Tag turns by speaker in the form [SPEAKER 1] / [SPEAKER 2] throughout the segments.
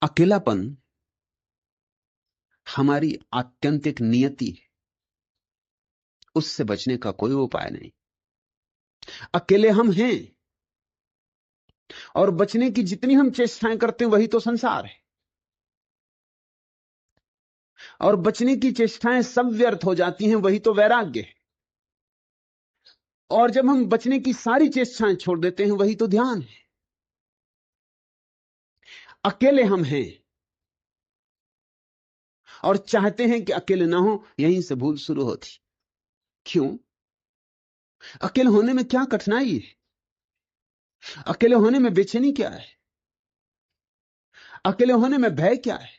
[SPEAKER 1] अकेलापन हमारी आत्यंतिक नियति है, उससे बचने का कोई उपाय नहीं। अकेले हम हैं, और बचने की जितनी हम चेष्टाएं करते हैं वही तो संसार है, और बचने की चेष्टाएं सब व्यर्थ हो जाती हैं, वही तो वैराग्य है। और जब हम बचने की सारी चेष्टाएं छोड़ देते हैं, वही तो ध्यान है। अकेले हम हैं और चाहते हैं कि अकेले ना हो, यहीं से भूल शुरू होती। क्यों? अकेले होने में क्या कठिनाई है? अकेले होने में बेचैनी क्या है? अकेले होने में भय क्या है?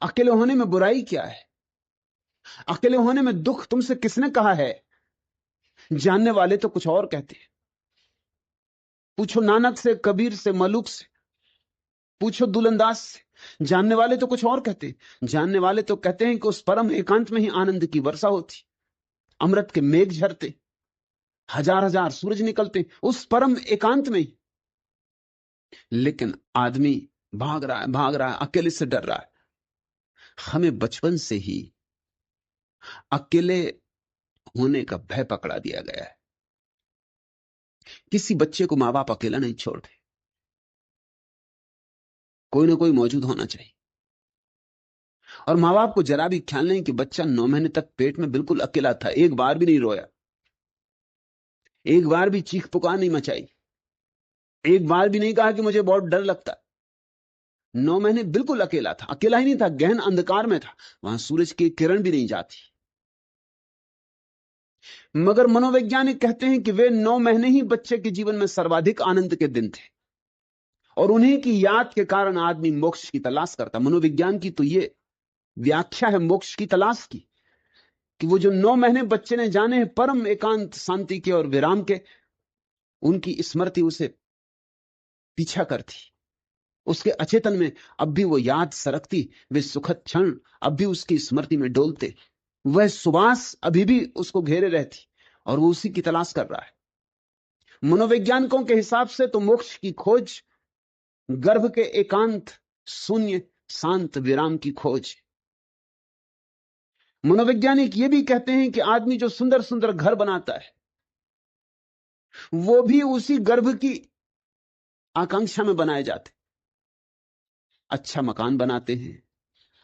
[SPEAKER 1] अकेले होने में बुराई क्या है? अकेले होने में दुख तुमसे किसने कहा है? जानने वाले तो कुछ और कहते हैं। पूछो नानक से, कबीर से, मलुक से, पूछो दुलंदाज से। जानने वाले तो कुछ और कहते हैं। जानने वाले तो कहते हैं कि उस परम एकांत में ही आनंद की वर्षा होती, अमृत के मेघ झरते, हजार हजार सूरज निकलते उस परम एकांत में ही। लेकिन आदमी भाग रहा है, भाग रहा है, अकेले से डर रहा है। हमें बचपन से ही अकेले होने का भय पकड़ा दिया गया है। किसी बच्चे को मां बाप अकेला नहीं छोड़ते, कोई ना कोई मौजूद होना चाहिए। और मां बाप को जरा भी ख्याल नहीं कि बच्चा 9 महीने तक पेट में बिल्कुल अकेला था, एक बार भी नहीं रोया, एक बार भी चीख पुकार नहीं मचाई, एक बार भी नहीं कहा कि मुझे बहुत डर लगता। 9 महीने बिल्कुल अकेला था, अकेला ही नहीं था, गहन अंधकार में था, वहां सूरज की किरण भी नहीं जाती। मगर मनोवैज्ञानिक कहते हैं कि वे 9 महीने ही बच्चे के जीवन में सर्वाधिक आनंद के दिन थे, और उन्हीं की याद के कारण आदमी मोक्ष की तलाश करता। मनोविज्ञान की तो ये व्याख्या है मोक्ष की तलाश की, कि वो जो 9 महीने बच्चे ने जाने हैं परम एकांत शांति के और विराम के, उनकी स्मृति उसे पीछा करती, उसके अचेतन में अब भी वो याद सरकती, वे सुखद क्षण अब भी उसकी स्मृति में डोलते, वह सुवास अभी भी उसको घेरे रहती, और वो उसी की तलाश कर रहा है। मनोवैज्ञानिकों के हिसाब से तो मोक्ष की खोज गर्भ के एकांत शून्य शांत विराम की खोज। मनोवैज्ञानिक ये भी कहते हैं कि आदमी जो सुंदर सुंदर घर बनाता है, वो भी उसी गर्भ की आकांक्षा में बनाए जाते। अच्छा मकान बनाते हैं,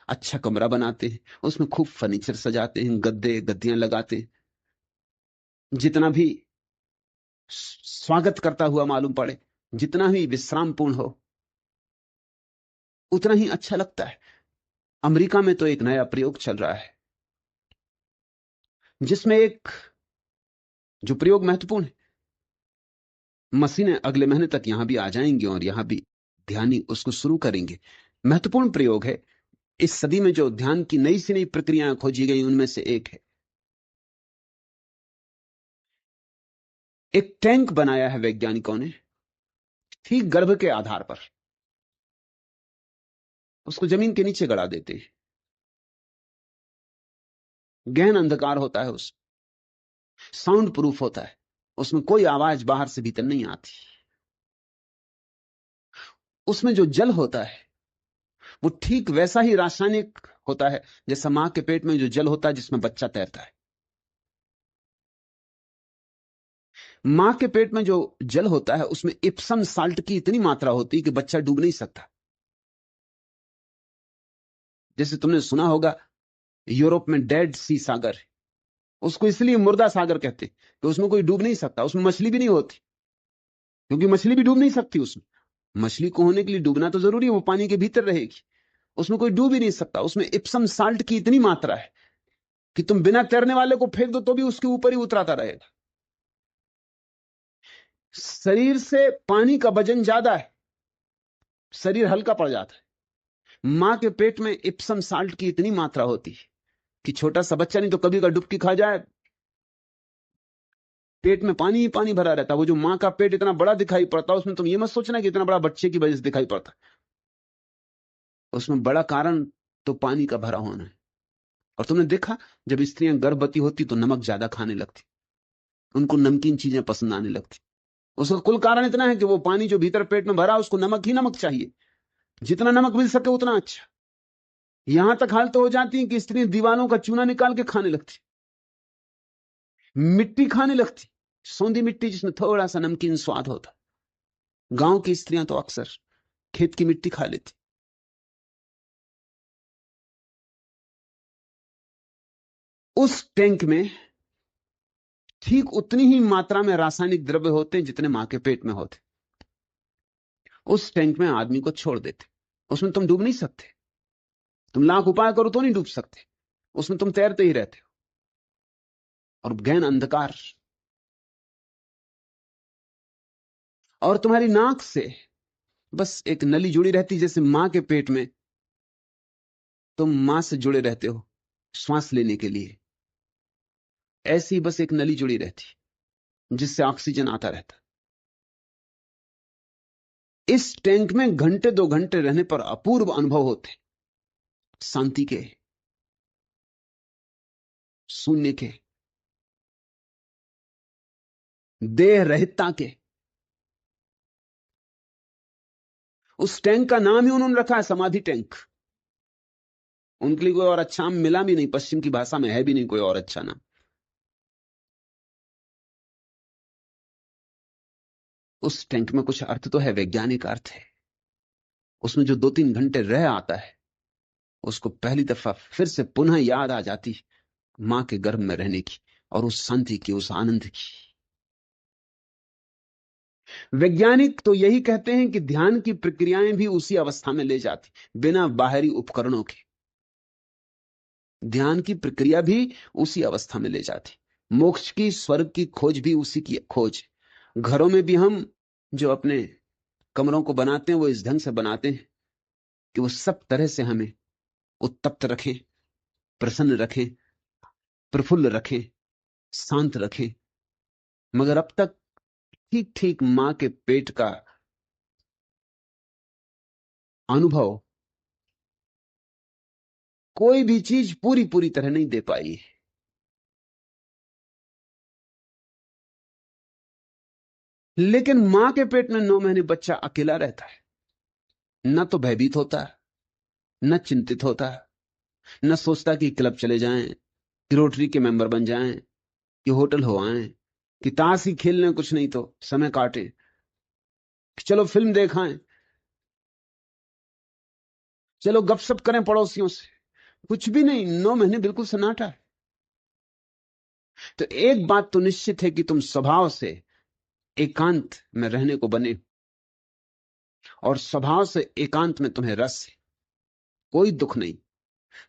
[SPEAKER 1] अच्छा कमरा बनाते हैं, उसमें खूब फर्नीचर सजाते हैं, गद्दे गद्दियां लगाते हैं, जितना भी स्वागत करता हुआ मालूम पड़े, जितना भी विश्रामपूर्ण हो, उतना ही अच्छा लगता है। अमेरिका में तो एक नया प्रयोग चल रहा है, जिसमें एक जो प्रयोग महत्वपूर्ण है, मशीनें अगले महीने तक यहां भी आ जाएंगी और यहां भी ध्यानी उसको शुरू करेंगे। महत्वपूर्ण प्रयोग है। इस सदी में जो ध्यान की नई से नई प्रक्रियाएं खोजी गई उनमें से एक है। एक टैंक बनाया है वैज्ञानिकों ने, ठीक गर्भ के आधार पर उसको जमीन के नीचे गड़ा देते हैं। गहन अंधकार होता है, उस साउंड प्रूफ होता है, उसमें कोई आवाज बाहर से भीतर नहीं आती। उसमें जो जल होता है वो ठीक वैसा ही रासायनिक होता है जैसा मां के पेट में जो जल होता है जिसमें बच्चा तैरता है। मां के पेट में जो जल होता है उसमें इप्सम साल्ट की इतनी मात्रा होती है कि बच्चा डूब नहीं सकता। जैसे तुमने सुना होगा, यूरोप में डेड सी सागर है, उसको इसलिए मुर्दा सागर कहते हैं कि उसमें कोई डूब नहीं सकता, उसमें मछली भी नहीं होती, क्योंकि मछली भी डूब नहीं सकती उसमें। मछली को होने के लिए डूबना तो जरूरी है, वो पानी के भीतर रहेगी, उसमें कोई डूब ही नहीं सकता। उसमें इप्सम साल्ट की इतनी मात्रा है कि तुम बिना तैरने वाले को फेंक दो तो भी उसके ऊपर ही उतराता रहेगा। शरीर से पानी का वजन ज्यादा है, शरीर हल्का पड़ जाता है। मां के पेट में इप्सम साल्ट की इतनी मात्रा होती है कि छोटा सा बच्चा नहीं तो कभी का डुबकी खा जाए, पेट में पानी ही पानी भरा रहता। वो जो मां का पेट इतना बड़ा दिखाई पड़ता है, उसमें तुम ये मत सोचना कि इतना बड़ा बच्चे की वजह से दिखाई पड़ता, उसमें बड़ा कारण तो पानी का भरा होना है। और तुमने देखा, जब स्त्रियां गर्भवती होती तो नमक ज्यादा खाने लगती, उनको नमकीन चीजें पसंद आने लगती, उसका कुल कारण इतना है कि वो पानी जो भीतर पेट में भरा उसको नमक ही नमक चाहिए, जितना नमक मिल सके उतना अच्छा। यहां तक हालत हो जाती है कि स्त्री दीवालों का चूना निकाल के खाने लगती, मिट्टी खाने लगती, सौंधी मिट्टी जिसमें थोड़ा सा नमकीन स्वाद होता। गांव की स्त्रियां तो अक्सर खेत की मिट्टी खा लेती। उस टैंक में ठीक उतनी ही मात्रा में रासायनिक द्रव्य होते हैं जितने मां के पेट में होते। उस टैंक में आदमी को छोड़ देते, उसमें तुम डूब नहीं सकते, तुम लाख उपाय करो तो नहीं डूब सकते, उसमें तुम तैरते ही रहते हो। और गहन अंधकार, और तुम्हारी नाक से बस एक नली जुड़ी रहती, जैसे मां के पेट में तुम मां से जुड़े रहते हो श्वास लेने के लिए, ऐसी ही बस एक नली जुड़ी रहती जिससे ऑक्सीजन आता रहता। इस टैंक में घंटे 2 घंटे रहने पर अपूर्व अनुभव होते, शांति के, शून्य के, देह रहितता के। उस टैंक का नाम ही उन्होंने रखा है समाधि टैंक। उनके लिए कोई और अच्छा नाम मिला भी नहीं, पश्चिम की भाषा में है भी नहीं कोई और अच्छा नाम। उस टैंक में कुछ अर्थ तो है, वैज्ञानिक अर्थ है। उसमें जो 2-3 घंटे रह आता है उसको पहली दफा फिर से पुनः याद आ जाती मां के गर्भ में रहने की, और उस शांति की, उस आनंद की। वैज्ञानिक तो यही कहते हैं कि ध्यान की प्रक्रियाएं भी उसी अवस्था में ले जाती, बिना बाहरी उपकरणों के। ध्यान की प्रक्रिया भी उसी अवस्था में ले जाती। मोक्ष की, स्वर्ग की खोज भी उसी की खोज। घरों में भी हम जो अपने कमरों को बनाते हैं वो इस ढंग से बनाते हैं कि वो सब तरह से हमें उत्तप्त रखें, प्रसन्न रखें, प्रफुल्ल रखें, शांत रखें। मगर अब तक ठीक ठीक मां के पेट का अनुभव कोई भी चीज पूरी पूरी तरह नहीं दे पाई है। लेकिन मां के पेट में 9 महीने बच्चा अकेला रहता है, न तो भयभीत होता, न चिंतित होता, न सोचता कि क्लब चले जाएं, कि रोटरी के मेंबर बन जाएं, कि होटल हो आएं, कि ताश ही खेल लें, कुछ नहीं तो समय काटे, कि चलो फिल्म देखाएं, चलो गपशप करें पड़ोसियों से। कुछ भी नहीं, 9 महीने बिल्कुल सन्नाटा है। तो एक बात तो निश्चित है कि तुम स्वभाव से एकांत में रहने को बने, और स्वभाव से एकांत में तुम्हें रस है, कोई दुख नहीं।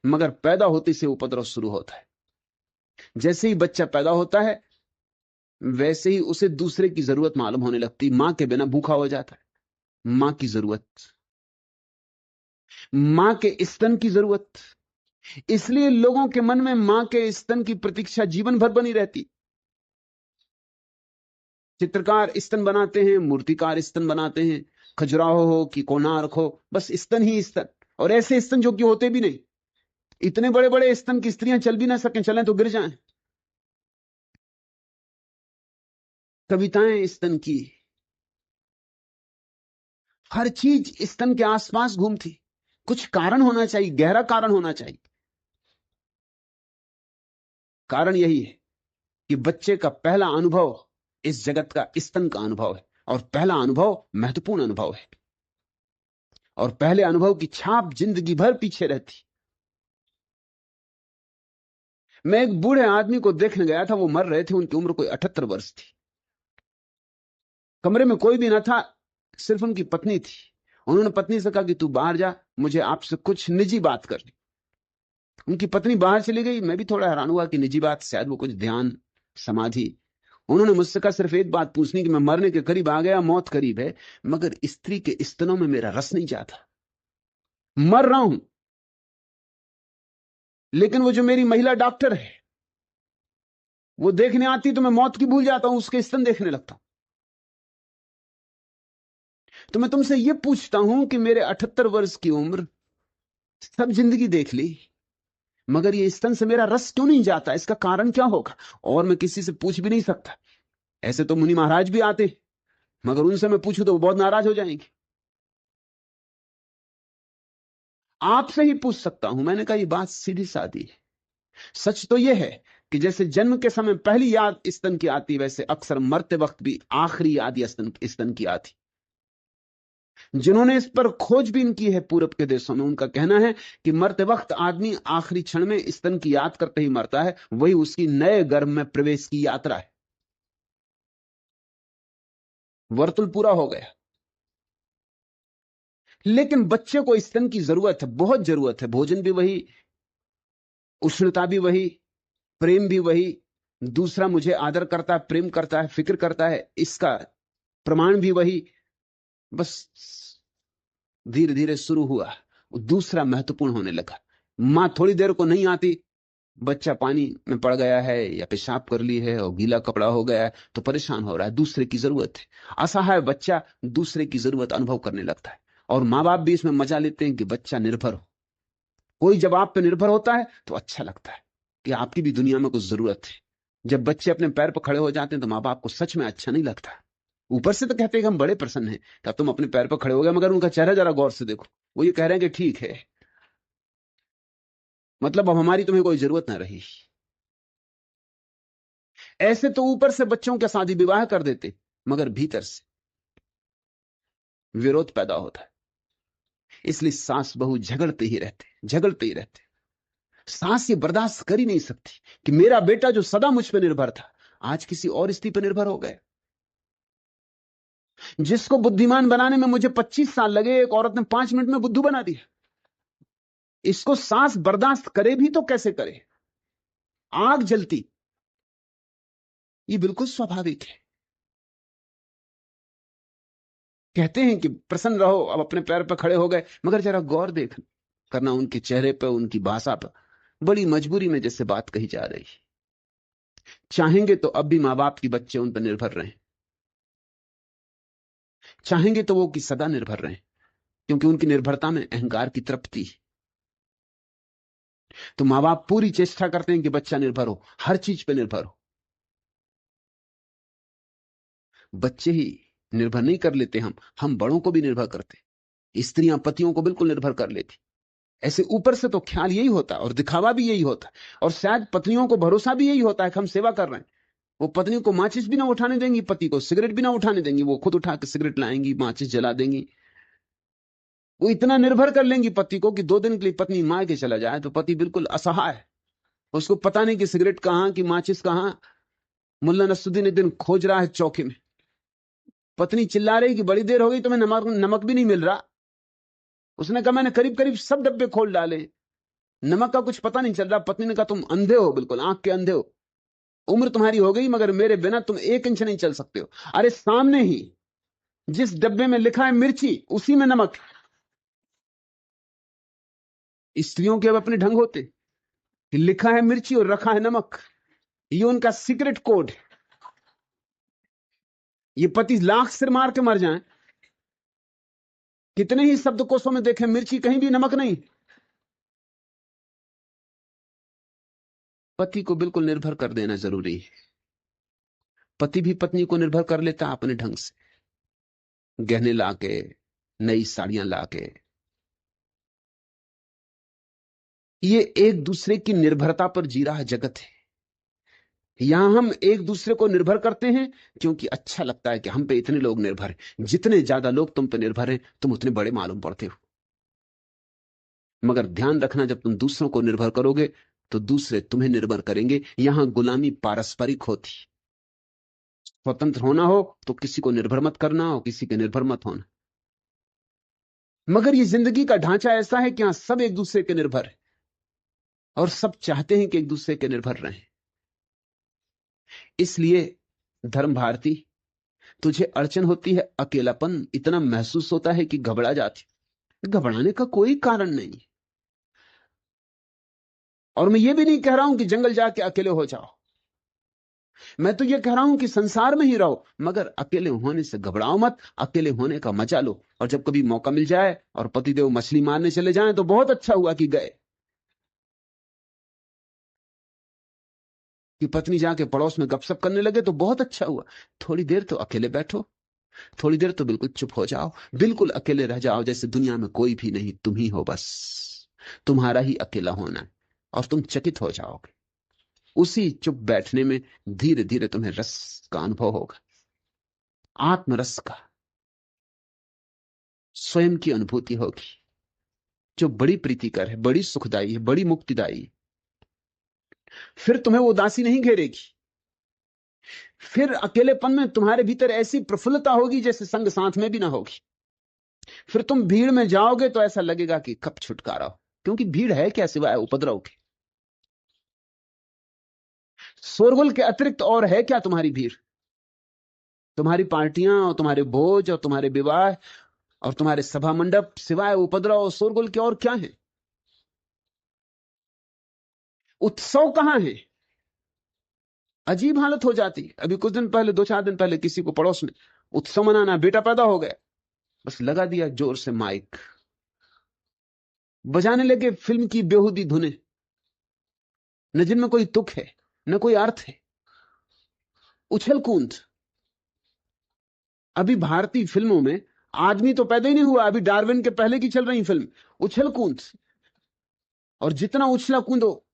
[SPEAKER 1] मगर पैदा होते से उपद्रव शुरू होता है। जैसे ही बच्चा पैदा होता है वैसे ही उसे दूसरे की जरूरत मालूम होने लगती। मां के बिना भूखा हो जाता है, मां की जरूरत, मां के स्तन की जरूरत। इसलिए लोगों के मन में मां के स्तन की प्रतीक्षा जीवन भर बनी रहती। चित्रकार स्तन बनाते हैं, मूर्तिकार स्तन बनाते हैं, खजुराहो हो कि कोणार्क हो, बस स्तन ही स्तन। और ऐसे स्तन जो कि होते भी नहीं, इतने बड़े बड़े स्तन की स्त्रियां चल भी ना सकें, चलें तो गिर जाएं। कविताएं स्तन की, हर चीज स्तन के आसपास घूमती। कुछ कारण होना चाहिए, गहरा कारण होना चाहिए। कारण यही है कि बच्चे का पहला अनुभव इस जगत का स्तन का अनुभव है, और पहला अनुभव महत्वपूर्ण अनुभव है, और पहले अनुभव की छाप जिंदगी भर पीछे रहती। मैं एक बूढ़े आदमी को देखने गया था, वो मर रहे थे, उनकी उम्र कोई 78 वर्ष थी। कमरे में कोई भी ना था, सिर्फ उनकी पत्नी थी। उन्होंने पत्नी से कहा कि तू बाहर जा, मुझे आपसे कुछ निजी बात करनी। उनकी पत्नी बाहर चली गई। मैं भी थोड़ा हैरान हुआ कि निजी बात, शायद वो कुछ ध्यान, समाधि। उन्होंने मुझसे कहा सिर्फ एक बात पूछनी कि मैं मरने के करीब आ गया, मौत करीब है, मगर स्त्री के स्तनों में मेरा रस नहीं जाता। मर रहा हूं, लेकिन वो जो मेरी महिला डॉक्टर है वो देखने आती तो मैं मौत की भूल जाता हूं, उसके स्तन देखने लगता हूं। तो मैं तुमसे ये पूछता हूं कि मेरे 78 वर्ष की उम्र, सब जिंदगी देख ली, मगर ये स्तन से मेरा रस क्यों नहीं जाता? इसका कारण क्या होगा? और मैं किसी से पूछ भी नहीं सकता। ऐसे तो मुनि महाराज भी आते, मगर उनसे मैं पूछूं तो वो बहुत नाराज हो जाएंगे। आपसे ही पूछ सकता हूं। मैंने कहा ये बात सीधी सादी है। सच तो यह है कि जैसे जन्म के समय पहली याद स्तन की आती, वैसे अक्सर मरते वक्त भी आखिरी याद स्तन की आती। जिन्होंने इस पर खोजबीन की है पूरब के देशों में, उनका कहना है कि मरते वक्त आदमी आखिरी क्षण में स्तन की याद करते ही मरता है। वही उसकी नए गर्भ में प्रवेश की यात्रा है। वर्तुल पूरा हो गया। लेकिन बच्चे को स्तन की जरूरत है, बहुत जरूरत है। भोजन भी वही, उष्णता भी वही, प्रेम भी वही। दूसरा मुझे आदर करता है, प्रेम करता है, फिक्र करता है, इसका प्रमाण भी वही। बस धीरे धीरे शुरू हुआ, दूसरा महत्वपूर्ण होने लगा। मां थोड़ी देर को नहीं आती, बच्चा पानी में पड़ गया है या पेशाब कर ली है और गीला कपड़ा हो गया है तो परेशान हो रहा है, दूसरे की जरूरत है। असहाय बच्चा दूसरे की जरूरत अनुभव करने लगता है। और माँ बाप भी इसमें मजा लेते हैं कि बच्चा निर्भर हो। कोई जब आप पे निर्भर होता है तो अच्छा लगता है कि आपकी भी दुनिया में कुछ जरूरत है। जब बच्चे अपने पैर पर खड़े हो जाते हैं तो माँ बाप को सच में अच्छा नहीं लगता। ऊपर से तो कहते हैं कि हम बड़े प्रसन्न हैं कि अब तुम अपने पैर पर खड़े हो गए, मगर उनका चेहरा जरा गौर से देखो। वो ये कह रहे हैं कि ठीक है, मतलब अब हमारी तुम्हें कोई जरूरत ना रही। ऐसे तो ऊपर से बच्चों के शादी विवाह कर देते, मगर भीतर से विरोध पैदा होता है। इसलिए सास बहू झगड़ते ही रहते, झगड़ते ही रहते। सास ये बर्दाश्त कर ही नहीं सकती कि मेरा बेटा जो सदा मुझ पर निर्भर था आज किसी और स्त्री पर निर्भर हो गया। जिसको बुद्धिमान बनाने में मुझे 25 साल लगे, एक औरत ने 5 मिनट में बुद्धू बना दिया। इसको सास बर्दाश्त करे भी तो कैसे करे, आग जलती। ये बिल्कुल स्वाभाविक है। कहते हैं कि प्रसन्न रहो, अब अपने पैर पर खड़े हो गए, मगर जरा गौर देख करना उनके चेहरे पर, उनकी भाषा पर। बड़ी मजबूरी में जैसे बात कही जा रही है। चाहेंगे तो अब भी मां बाप की बच्चे उन पर निर्भर रहें, चाहेंगे तो वो कि सदा निर्भर रहें, क्योंकि उनकी निर्भरता में अहंकार की तृप्ति है। तो मां बाप पूरी चेष्टा करते हैं कि बच्चा निर्भर हो, हर चीज पे निर्भर हो। बच्चे ही निर्भर नहीं कर लेते, हम बड़ों को भी निर्भर करते। स्त्रियां पतियों को बिल्कुल निर्भर कर लेती। ऐसे ऊपर से तो ख्याल यही होता है और दिखावा भी यही होता है। और शायद पत्नियों को भरोसा भी यही होता है कि हम सेवा कर रहे हैं। वो पत्नी को माचिस भी ना उठाने देंगी, पति को सिगरेट भी ना उठाने देंगी, वो खुद उठा के सिगरेट लाएंगी, माचिस जला देंगी। वो इतना निर्भर कर लेंगी पति को कि 2 दिन के लिए पत्नी मार के चला जाए तो पति बिल्कुल असहाय है। उसको पता नहीं कि सिगरेट कहां कि माचिस कहां। मुल्ला नसरुद्दीन एक दिन खोज रहा है चौके में, पत्नी चिल्ला रही कि बड़ी देर हो गई, तुम्हें नमक नमक भी नहीं मिल रहा। उसने कहा मैंने करीब करीब सब डब्बे खोल डाले, नमक का कुछ पता नहीं चल रहा। पत्नी ने कहा तुम अंधे हो, बिल्कुल आंख के अंधे हो। उम्र तुम्हारी हो गई मगर मेरे बिना तुम 1 इंच नहीं चल सकते हो। अरे सामने ही जिस डब्बे में लिखा है मिर्ची, उसी में नमक। स्त्रियों के अब अपने ढंग होते कि लिखा है मिर्ची और रखा है नमक। ये उनका सीक्रेट कोड है। ये पति लाख सिर मार के मर जाएं, कितने ही शब्दकोशों में देखें मिर्ची, कहीं भी नमक नहीं। पति को बिल्कुल निर्भर कर देना जरूरी है। पति भी पत्नी को निर्भर कर लेता है अपने ढंग से, गहने लाके, नई साड़ियां लाके। ये एक दूसरे की निर्भरता पर जी रहा जगत है। यहां हम एक दूसरे को निर्भर करते हैं क्योंकि अच्छा लगता है कि हम पे इतने लोग निर्भर हैं। जितने ज्यादा लोग तुम पे निर्भर हैं तुम उतने बड़े मालूम पड़ते हो। मगर ध्यान रखना, जब तुम दूसरों को निर्भर करोगे तो दूसरे तुम्हें निर्भर करेंगे। यहां गुलामी पारस्परिक होती। स्वतंत्र होना हो तो किसी को निर्भर मत करना, हो किसी के निर्भर मत होना। मगर ये जिंदगी का ढांचा ऐसा है कि यहां सब एक दूसरे के निर्भर है और सब चाहते हैं कि एक दूसरे के निर्भर रहें। इसलिए धर्म भारती, तुझे अड़चन होती है, अकेलापन इतना महसूस होता है कि घबरा जाती। घबराने का कोई कारण नहीं। और मैं ये भी नहीं कह रहा हूं कि जंगल जाके अकेले हो जाओ। मैं तो ये कह रहा हूं कि संसार में ही रहो, मगर अकेले होने से घबराओ मत। अकेले होने का मजा लो। और जब कभी मौका मिल जाए और पतिदेव मछली मारने चले जाएं तो बहुत अच्छा हुआ कि गए। कि पत्नी जाके पड़ोस में गपशप करने लगे तो बहुत अच्छा हुआ। थोड़ी देर तो अकेले बैठो। थोड़ी देर तो बिल्कुल चुप हो जाओ, बिल्कुल अकेले रह जाओ, जैसे दुनिया में कोई भी नहीं, तुम ही हो बस, तुम्हारा ही अकेला होना है। और तुम चकित हो जाओगे। उसी चुप बैठने में धीरे धीरे तुम्हें रस का अनुभव होगा, आत्मरस का, स्वयं की अनुभूति होगी, जो बड़ी प्रीतिकर है, बड़ी सुखदाई है, बड़ी मुक्तिदायी है। फिर तुम्हें वो उदासी नहीं घेरेगी। फिर अकेलेपन में तुम्हारे भीतर ऐसी प्रफुल्लता होगी जैसे संग साथ में भी ना होगी। फिर तुम भीड़ में जाओगे तो ऐसा लगेगा कि कब छुटकारा हो, क्योंकि भीड़ है क्या सिवाय उपद्रव के? शोरगुल के अतिरिक्त और है क्या तुम्हारी भीड़? तुम्हारी पार्टियां और तुम्हारे भोज और तुम्हारे विवाह और तुम्हारे सभा मंडप सिवाय उपद्रव और शोरगुल के और क्या है? उत्सव कहां है? अजीब हालत हो जाती। अभी कुछ दिन पहले, 2-4 दिन पहले, किसी को पड़ोस में उत्सव मनाना, बेटा पैदा हो गया, बस लगा दिया जोर से माइक, बजाने लगे फिल्म की बेहूदी धुनें, न जिनमें कोई तुक है न कोई अर्थ है। उछल कूद। अभी भारतीय फिल्मों में आदमी तो पैदा ही नहीं हुआ, अभी डार्विन के पहले की चल रही फिल्म, उछल कूद। और जितना उछला कूदो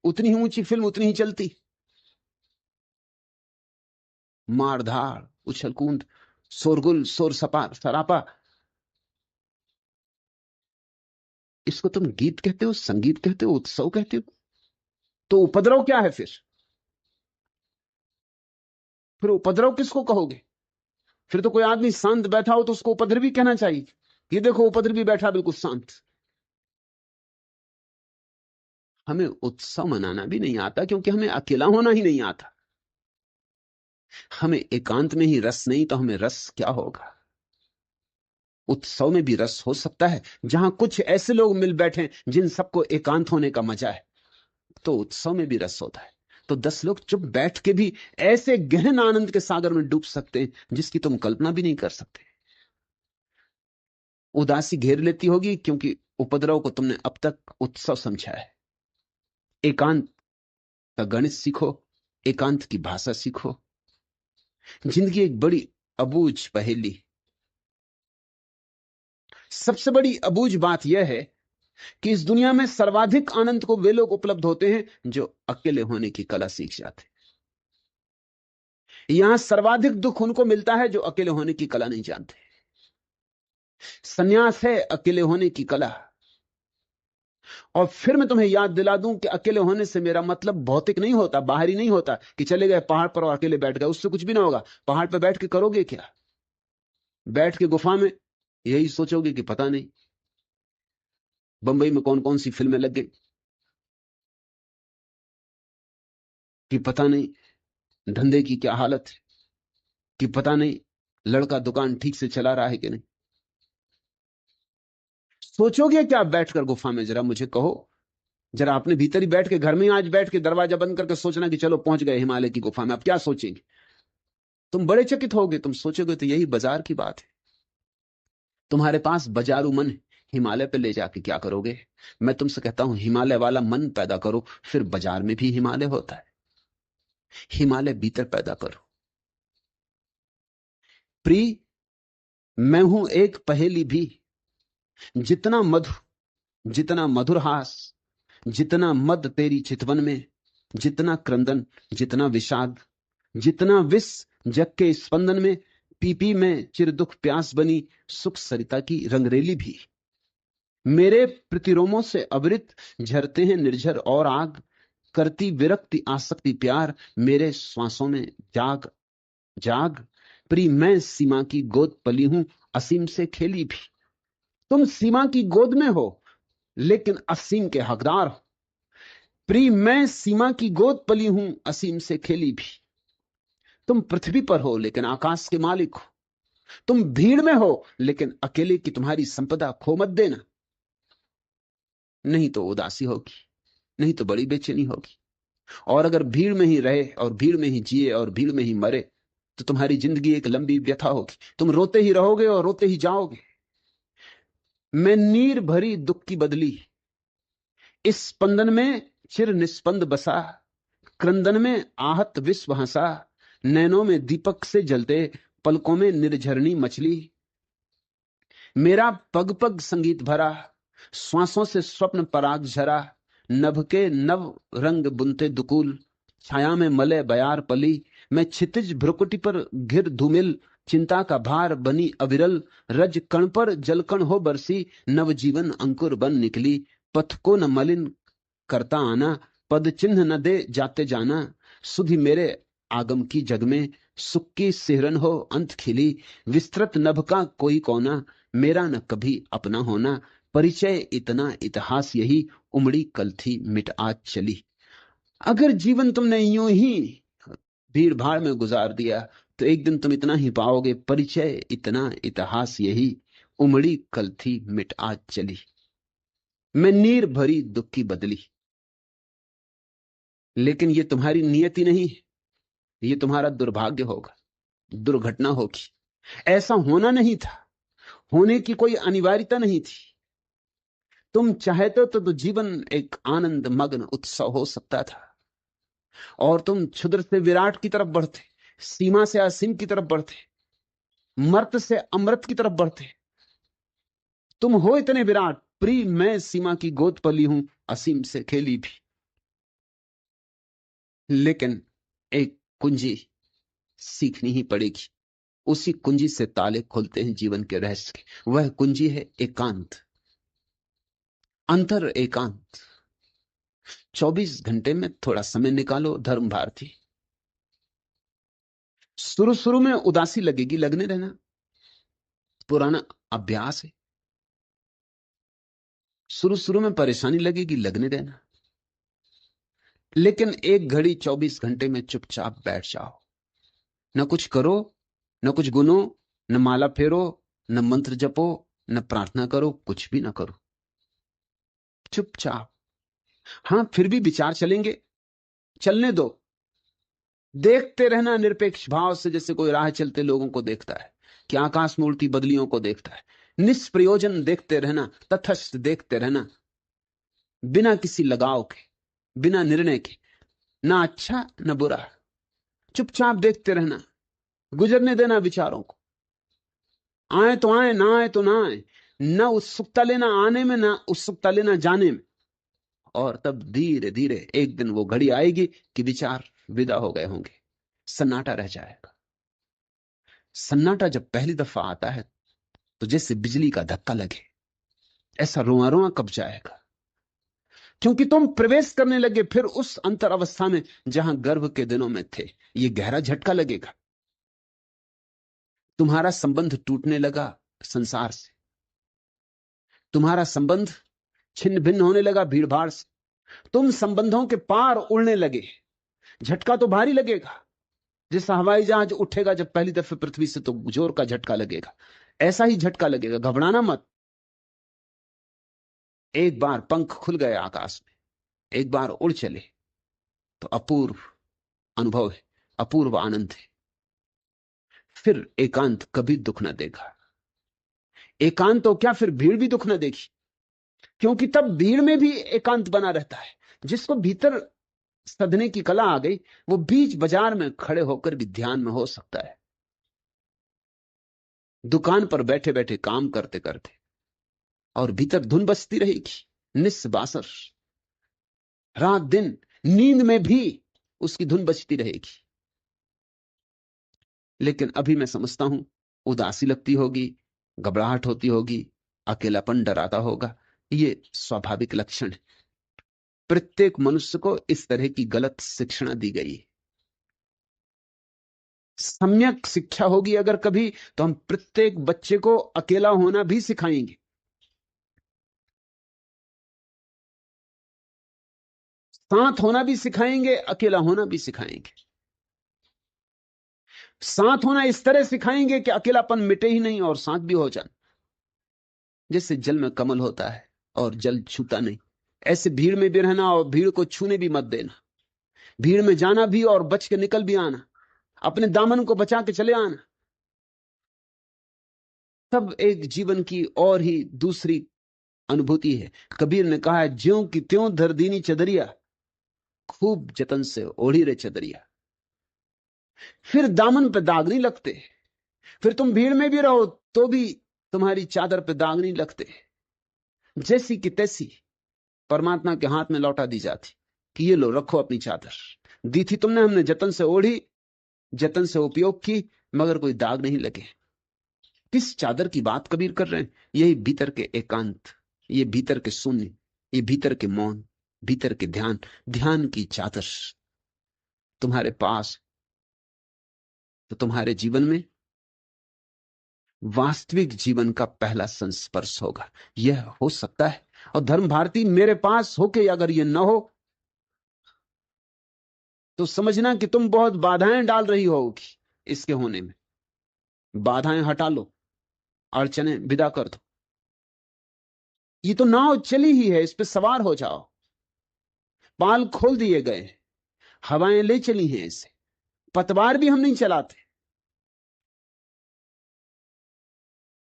[SPEAKER 1] उतनी ही ऊंची फिल्म, उतनी ही चलती। मारधाड़, उछल कूद, शोरगुल, शोर सपा सरापा। इसको तुम गीत कहते हो, संगीत कहते हो, उत्सव कहते हो? तो उपद्रव क्या है फिर? फिर उपद्रव किसको कहोगे? फिर तो कोई आदमी शांत बैठा हो तो उसको उपद्रवी कहना चाहिए। ये देखो उपद्रवी बैठा बिल्कुल शांत। हमें उत्सव मनाना भी नहीं आता क्योंकि हमें अकेला होना ही नहीं आता। हमें एकांत में ही रस नहीं तो हमें रस क्या होगा? उत्सव में भी रस हो सकता है जहां कुछ ऐसे लोग मिल बैठे जिन सबको एकांत होने का मजा है, तो उत्सव में भी रस होता है। तो 10 लोग चुप बैठ के भी ऐसे गहन आनंद के सागर में डूब सकते हैं जिसकी तुम कल्पना भी नहीं कर सकते। उदासी घेर लेती होगी क्योंकि उपद्रव को तुमने अब तक उत्सव समझा है। एकांत का गणित सीखो, एकांत की भाषा सीखो। जिंदगी एक बड़ी अबूझ पहेली। सबसे बड़ी अबूझ बात यह है कि इस दुनिया में सर्वाधिक आनंद को वे लोग उपलब्ध होते हैं जो अकेले होने की कला सीख जाते हैं। यहां सर्वाधिक दुख उनको मिलता है जो अकेले होने की कला नहीं जानते। सन्यास है अकेले होने की कला। और फिर मैं तुम्हें याद दिला दूं कि अकेले होने से मेरा मतलब भौतिक नहीं होता, बाहरी नहीं होता कि चले गए पहाड़ पर और अकेले बैठ गए, उससे कुछ भी ना होगा। पहाड़ पर बैठ के करोगे क्या? बैठ के गुफा में यही सोचोगे कि पता नहीं बंबई में कौन कौन सी फिल्में लग गई, कि पता नहीं धंधे की क्या हालत है, कि पता नहीं लड़का दुकान ठीक से चला रहा है कि नहीं। सोचोगे क्या बैठकर गुफा में? जरा मुझे कहो। जरा अपने भीतर ही बैठ के, घर में आज बैठ के दरवाजा बंद करके सोचना कि चलो पहुंच गए हिमालय की गुफा में, अब क्या सोचेंगे? तुम बड़े चकित होगे। तुम सोचोगे तो यही बाजार की बात है। तुम्हारे पास बाजारू मन है, हिमालय पे ले जाके क्या करोगे? मैं तुमसे कहता हूं हिमालय वाला मन पैदा करो, फिर बाजार में भी हिमालय होता है। हिमालय भीतर पैदा करो। प्री, मैं हूं एक पहेली भी, जितना मधु, जितना मधुर हास, जितना मद तेरी चितवन में, जितना क्रंदन, जितना विषाद, जितना विष जग के स्पंदन में, पीपी में चिर दुख प्यास बनी सुख सरिता की रंगरेली भी। मेरे प्रतिरोमों से अविरत झरते हैं निर्झर और आग, करती विरक्ति आसक्ति प्यार मेरे श्वासों में जाग जाग। प्री, मैं सीमा की गोद पली हूं, असीम से खेली भी। तुम सीमा की गोद में हो लेकिन असीम के हकदार हो। प्री, मैं सीमा की गोद पली हूं, असीम से खेली भी। तुम पृथ्वी पर हो लेकिन आकाश के मालिक हो। तुम भीड़ में हो लेकिन अकेले की तुम्हारी संपदा खो मत देना, नहीं तो उदासी होगी, नहीं तो बड़ी बेचैनी होगी। और अगर भीड़ में ही रहे और भीड़ में ही जिए और भीड़ में ही मरे तो तुम्हारी जिंदगी एक लंबी व्यथा होगी। तुम रोते ही रहोगे और रोते ही जाओगे। मैं नीर भरी दुख की बदली, इस स्पंदन में चिर निस्पंद बसा, क्रंदन में आहत विश्व हंसा, नैनों में दीपक से जलते पलकों में निर्झरनी मछली। मेरा पग पग संगीत भरा, श्वासों से स्वप्न पराग झरा। नभ के नव रंग बुनते दुकूल, छाया में मले बयार पली। मैं क्षितिज भ्रुकुटी पर घिर धूमिल, चिंता का भार बनी अविरल। रज कण पर जलकण हो बरसी, नव जीवन अंकुर बन निकली। पथ को न मलिन करता आना, पद चिन्ह न दे जाते जाना। सुधि मेरे आगम की जग में, सुख की सिहरन हो अंत खिली। विस्तृत नभ का कोई कोना, मेरा न कभी अपना होना। परिचय इतना इतिहास यही, उमड़ी कल थी मिट आज चली। अगर जीवन तुमने यूं ही भीड़ भाड़ में गुजार दिया तो एक दिन तुम इतना ही पाओगे, परिचय इतना इतिहास यही, उमड़ी कल थी मिट आज चली। मैं नीर भरी दुख की बदली, लेकिन ये तुम्हारी नियति नहीं है, ये तुम्हारा दुर्भाग्य होगा, दुर्घटना होगी। ऐसा होना नहीं था, होने की कोई अनिवार्यता नहीं थी। तुम चाहते तो जीवन एक आनंद मग्न उत्सव हो सकता था, और तुम क्षुद्र से विराट की तरफ बढ़ते, सीमा से असीम की तरफ बढ़ते, मर्त से अमृत की तरफ बढ़ते। तुम हो इतने विराट, प्रिय मैं सीमा की गोद पली हूं, असीम से खेली भी। लेकिन एक कुंजी सीखनी ही पड़ेगी, उसी कुंजी से ताले खुलते हैं जीवन के रहस्य के। वह कुंजी है एकांत, अंतर एकांत। 24 घंटे में थोड़ा समय निकालो धर्म भारती। शुरू शुरू में उदासी लगेगी, लगने देना, पुराना अभ्यास है। शुरू शुरू में परेशानी लगेगी, लगने देना। लेकिन एक घड़ी 24 घंटे में चुपचाप बैठ जाओ, न कुछ करो, न कुछ गुनो, न माला फेरो, न मंत्र जपो, न प्रार्थना करो, कुछ भी ना करो, चुपचाप। हां, फिर भी विचार चलेंगे, चलने दो। देखते रहना निरपेक्ष भाव से, जैसे कोई राह चलते लोगों को देखता है, कि आकाश में उड़ती बदलियों को देखता है। निष्प्रयोजन देखते रहना, तटस्थ देखते रहना, बिना किसी लगाव के, बिना निर्णय के, ना अच्छा ना बुरा, चुपचाप देखते रहना। गुजरने देना विचारों को, आए तो आए, ना आए तो ना आए। ना उत्सुकता लेना आने में, ना उत्सुकता लेना जाने में। और तब धीरे धीरे एक दिन वो घड़ी आएगी कि विचार विदा हो गए होंगे, सन्नाटा रह जाएगा। सन्नाटा जब पहली दफा आता है तो जैसे बिजली का धक्का लगे, ऐसा रोआ रोआ कब जाएगा, क्योंकि तुम प्रवेश करने लगे फिर उस अंतर अवस्था में जहां गर्भ के दिनों में थे। ये गहरा झटका लगेगा। तुम्हारा संबंध टूटने लगा संसार से, तुम्हारा संबंध छिन्न भिन्न होने लगा भीड़ भाड़ से, तुम संबंधों के पार उड़ने लगे। झटका तो भारी लगेगा, जैसा हवाई जहाज उठेगा जब पहली दफे पृथ्वी से, तो जोर का झटका लगेगा। ऐसा ही झटका लगेगा, घबराना मत। एक बार पंख खुल गए आकाश में, एक बार उड़ चले, तो अपूर्व अनुभव है, अपूर्व आनंद है। फिर एकांत कभी दुख न देगा। एकांत तो क्या, फिर भीड़ भी दुख न देगी, क्योंकि तब भीड़ में भी एकांत बना रहता है। जिसको भीतर सधने की कला आ गई, वो बीच बाजार में खड़े होकर भी ध्यान में हो सकता है, दुकान पर बैठे बैठे काम करते करते, और भीतर धुन बजती रहेगी निस्बासर, रात दिन नींद में भी उसकी धुन बजती रहेगी। लेकिन अभी मैं समझता हूं, उदासी लगती होगी, घबराहट होती होगी, अकेलापन डराता होगा। ये स्वाभाविक लक्षण है। प्रत्येक मनुष्य को इस तरह की गलत शिक्षण दी गई है। सम्यक शिक्षा होगी अगर कभी, तो हम प्रत्येक बच्चे को अकेला होना भी सिखाएंगे। साथ होना भी सिखाएंगे, अकेला होना भी सिखाएंगे। साथ होना इस तरह सिखाएंगे कि अकेलापन मिटे ही नहीं और साथ भी हो जाए। जैसे जल में कमल होता है और जल छूता नहीं, ऐसे भीड़ में भी रहना और भीड़ को छूने भी मत देना। भीड़ में जाना भी और बच के निकल भी आना, अपने दामन को बचा के चले आना। तब एक जीवन की और ही दूसरी अनुभूति है। कबीर ने कहा है, ज्यों की त्यों धर दीनी चदरिया, खूब जतन से ओढ़ी रे चदरिया। फिर दामन पे दाग नहीं लगते, फिर तुम भीड़ में भी रहो तो भी तुम्हारी चादर पे दाग नहीं लगते, जैसी की तैसी परमात्मा के हाथ में लौटा दी जाती कि ये लो, रखो अपनी चादर। दी थी तुमने, हमने जतन से ओढ़ी, जतन से उपयोग की, मगर कोई दाग नहीं लगे। किस चादर की बात कबीर कर रहे हैं? यही भीतर के एकांत, ये भीतर के शून्य, ये भीतर के मौन, भीतर के ध्यान। ध्यान की चादर तुम्हारे पास, तो तुम्हारे जीवन में वास्तविक जीवन का पहला संस्पर्श होगा। यह हो सकता है। और धर्म भारती मेरे पास होके अगर यह न हो तो समझना कि तुम बहुत बाधाएं डाल रही होगी इसके होने में। बाधाएं हटा लो, अड़चने विदा कर दो। ये तो नाव चली ही है, इस पे सवार हो जाओ। पाल खोल दिए गए, हवाएं ले चली हैं इसे। पतवार भी हम नहीं चलाते।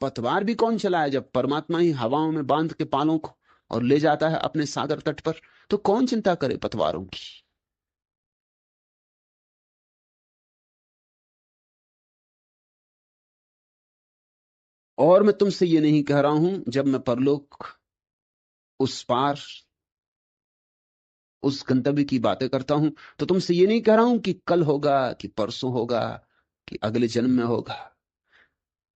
[SPEAKER 1] पतवार भी कौन चलाया? जब परमात्मा ही हवाओं में बांध के पालों को और ले जाता है अपने सागर तट पर, तो कौन चिंता करे पतवारों की? और मैं तुमसे ये नहीं कह रहा हूं जब मैं परलोक, उस पार, उस गंतव्य की बातें करता हूं, तो तुमसे ये नहीं कह रहा हूं कि कल होगा, कि परसों होगा, कि अगले जन्म में होगा।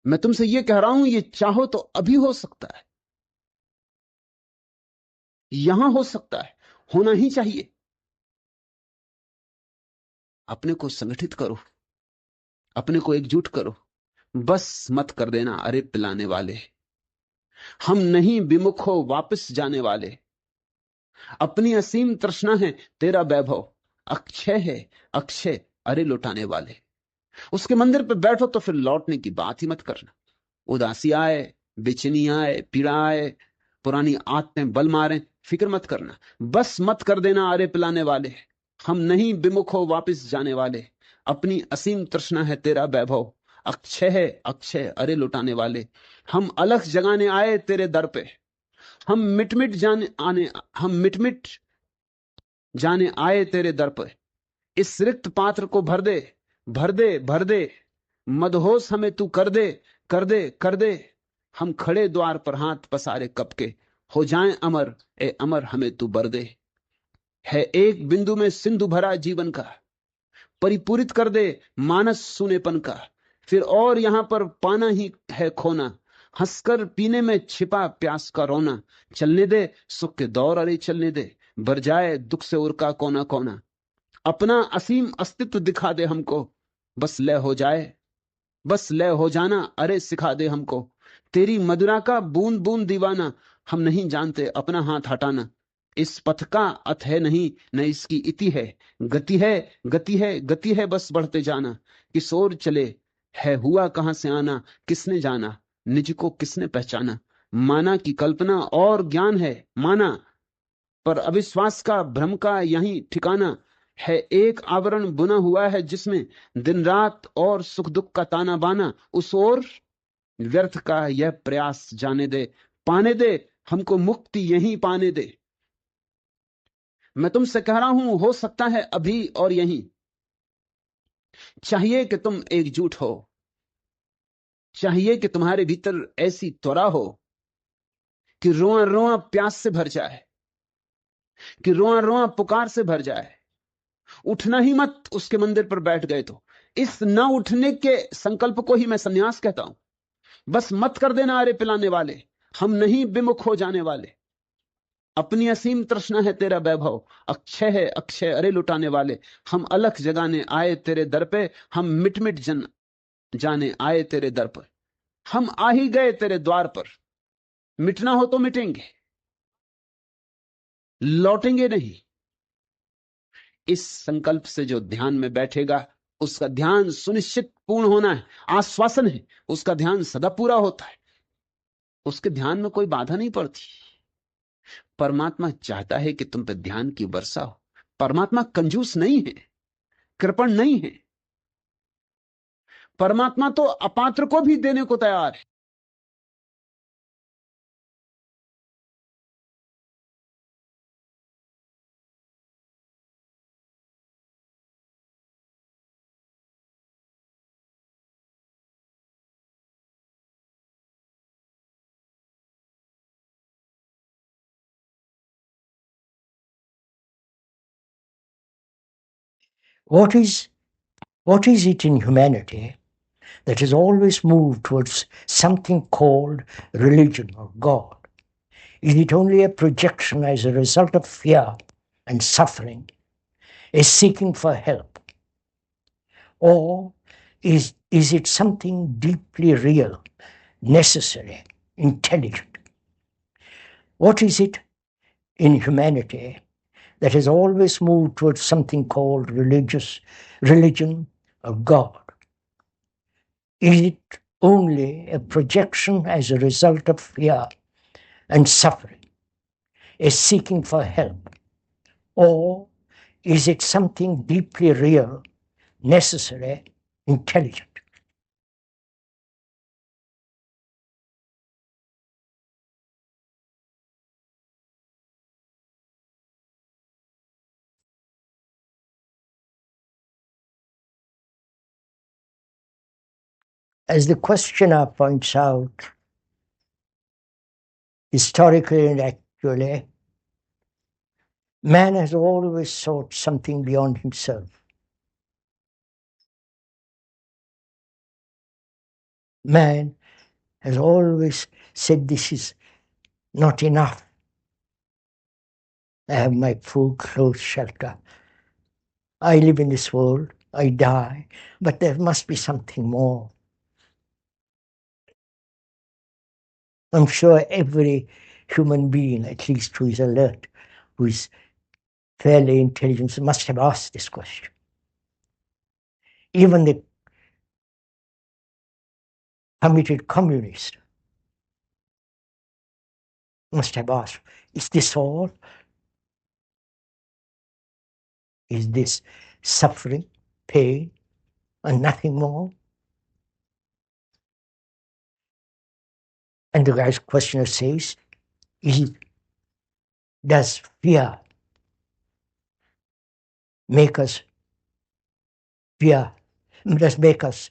[SPEAKER 1] मैं तुमसे ये कह रहा हूं, ये चाहो तो अभी हो सकता है, यहां हो सकता है, होना ही चाहिए। अपने को संगठित करो, अपने को एकजुट करो। बस मत कर देना अरे पिलाने वाले, हम नहीं विमुख हो वापस जाने वाले। अपनी असीम तृष्णा है तेरा वैभव, अक्षय है अक्षय अरे लुटाने वाले। उसके मंदिर पे बैठो तो फिर लौटने की बात ही मत करना। उदासी आए, बेचैनी आए, पीड़ा आए, पुरानी आदतें बल मारें, फिक्र मत करना। बस मत कर देना अरे पिलाने वाले, हम नहीं विमुख हो वापस जाने वाले। अपनी असीम तृष्णा है तेरा वैभव, अक्षय है अक्षय अरे लुटाने वाले। हम अलख जगाने आए तेरे दर पे, हम मिट मिट जाने आने, हम मिट मिट जाने आए तेरे दर पे। इस रिक्त पात्र को भर दे, भर दे, भर दे। मदहोश हमें तू कर दे, कर दे, कर दे। हम खड़े द्वार पर हाथ पसारे कब के, हो जाएं अमर, ए अमर हमें तू बर दे। है एक बिंदु में सिंधु भरा जीवन का, परिपूरित कर दे मानस सूनेपन का। फिर और यहां पर पाना ही है खोना, हंसकर पीने में छिपा प्यास का रोना। चलने दे सुख के दौर अरे चलने दे, भर जाए दुख से उर का कोना कोना। अपना असीम अस्तित्व दिखा दे हमको, बस लय हो जाए, बस लय हो जाना अरे सिखा दे हमको। तेरी मदिरा का बूंद बूंद दीवाना, हम नहीं जानते अपना हाथ हटाना। इस पथ का अथ है नहीं, न इसकी इति है। गति है, गति है, गति है बस बढ़ते जाना। किस ओर चले है हुआ कहां से आना, किसने जाना निज को किसने पहचाना। माना की कल्पना और ज्ञान है माना, पर अविश्वास का भ्रम का यही ठिकाना है। एक आवरण बुना हुआ है जिसमें दिन रात और सुख दुख का ताना बाना। उस ओर व्यर्थ का यह प्रयास जाने दे, पाने दे हमको मुक्ति यहीं पाने दे। मैं तुमसे कह रहा हूं हो सकता है अभी और यहीं। चाहिए कि तुम एकजुट हो, चाहिए कि तुम्हारे भीतर ऐसी त्वरा हो कि रोआ रोआ प्यास से भर जाए, कि रोआ रोआ पुकार से भर जाए। उठना ही मत उसके मंदिर पर बैठ गए तो। इस ना उठने के संकल्प को ही मैं सन्यास कहता हूं। बस मत कर देना अरे पिलाने वाले, हम नहीं विमुख हो जाने वाले। अपनी असीम तृष्णा है तेरा वैभव, अक्षय है अक्षय अरे लुटाने वाले। हम अलख जगाने आए तेरे दर पे, हम मिट मिट जन जाने आए तेरे दर पर। हम आ ही गए तेरे द्वार पर। मिटना हो तो मिटेंगे, लौटेंगे नहीं। इस संकल्प से जो ध्यान में बैठेगा, उसका ध्यान सुनिश्चित पूर्ण होना है, आश्वासन है, उसका ध्यान सदा पूरा होता है। उसके ध्यान में कोई बाधा नहीं पड़ती। परमात्मा चाहता है कि तुम पे ध्यान की वर्षा हो। परमात्मा कंजूस नहीं है, कृपण नहीं है। परमात्मा तो अपात्र को भी देने को तैयार है।
[SPEAKER 2] What is it in humanity that has always moved towards something called religion or God? Is it only a projection as a result of fear and suffering, a seeking for help? Or is it something deeply real, necessary, intelligent? What is it in humanity that has always moved towards something called religion or God? Is it only a projection as a result of fear and suffering, a seeking for help? Or is it something deeply real, necessary, intelligent? As the questioner points out, historically and actually, man has always sought something beyond himself. Man has always said, this is not enough. I have my food, clothes, shelter. I live in this world, I die, but there must be something more. I'm sure every human being, at least who is alert, who is fairly intelligent, must have asked this question. Even the committed communist must have asked, is this all? Is this suffering, pain, and nothing more? And the guy's questioner says, does fear make us fear, does make us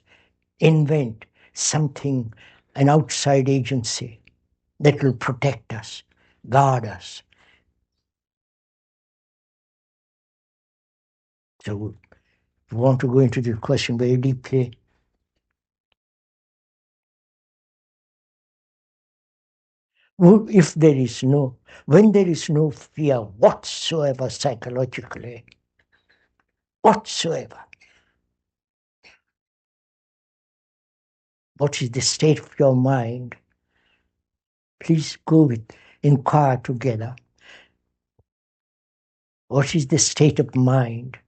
[SPEAKER 2] invent something, an outside agency that will protect us, guard us? So we want to go into the question very deeply. If there is no, when there is no fear whatsoever psychologically, whatsoever, what is the state of your mind? Please go with, inquire together. What is the state of mind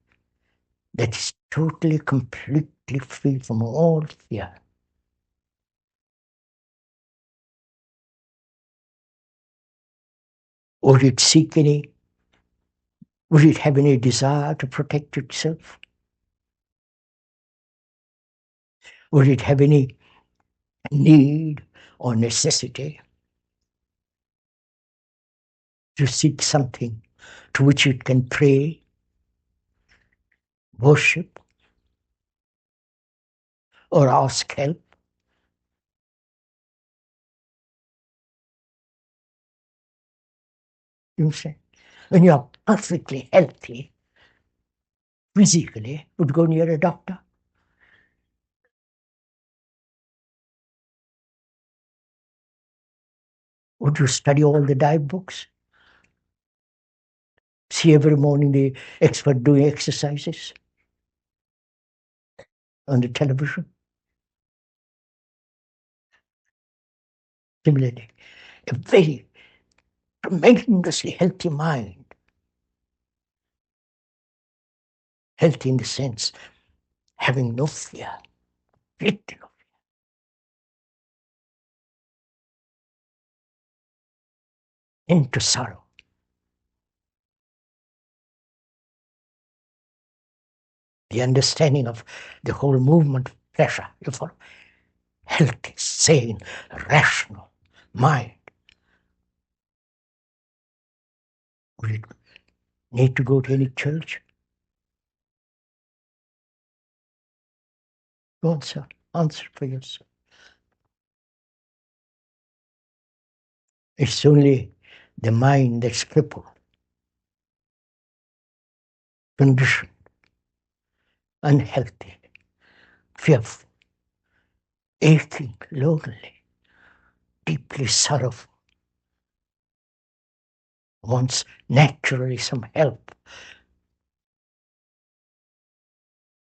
[SPEAKER 2] that is totally, completely free from all fear? Would it seek any, would it have any desire to protect itself? Would it have any need or necessity to seek something to which it can pray, worship, or ask help? You say, when you are perfectly healthy, physically, would go near a doctor? Would you study all the diet books? See every morning the expert doing exercises on the television? Similarly, a very tremendously healthy mind, healthy in the sense having no fear, little into sorrow. The understanding of the whole movement of pleasure, you follow? Healthy, sane, rational mind. Would it need to go to any church? Go on, sir. Answer for yourself. It's only the mind that's crippled, conditioned, unhealthy, fearful, aching, lonely, deeply sorrowful, wants naturally some help.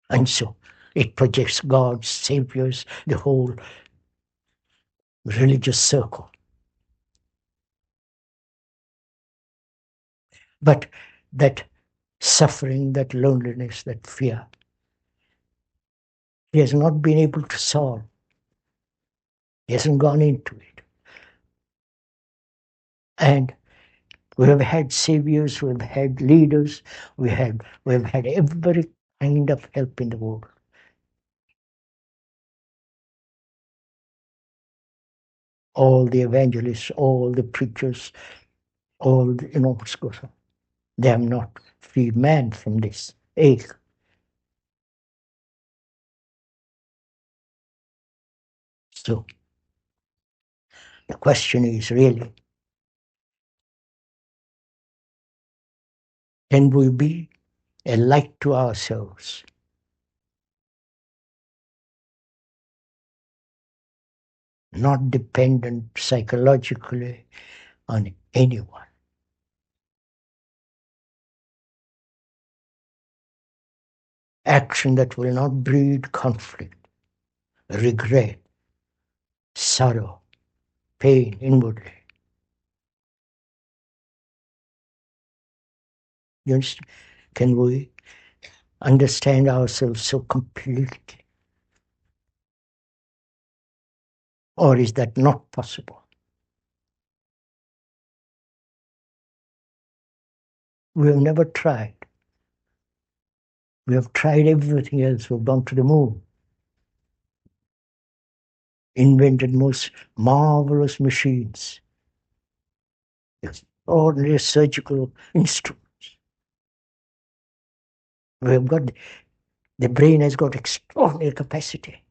[SPEAKER 2] And so it projects gods, saviors, the whole religious circle. But that suffering, that loneliness, that fear, he has not been able to solve. He hasn't gone into it. And we have had saviors, we have had leaders, we have had every kind of help in the world. All the evangelists, all the preachers, all the, what's going on. They have not freed man from this ache. So the question is really, can we be a light to ourselves? Not dependent psychologically on anyone. Action that will not breed conflict, regret, sorrow, pain inwardly. You understand? Can we understand ourselves so completely? Or is that not possible? We have never tried. We have tried everything else. We've gone to the moon, invented most marvelous machines, extraordinary surgical instruments. We have got, the brain has got extraordinary capacity.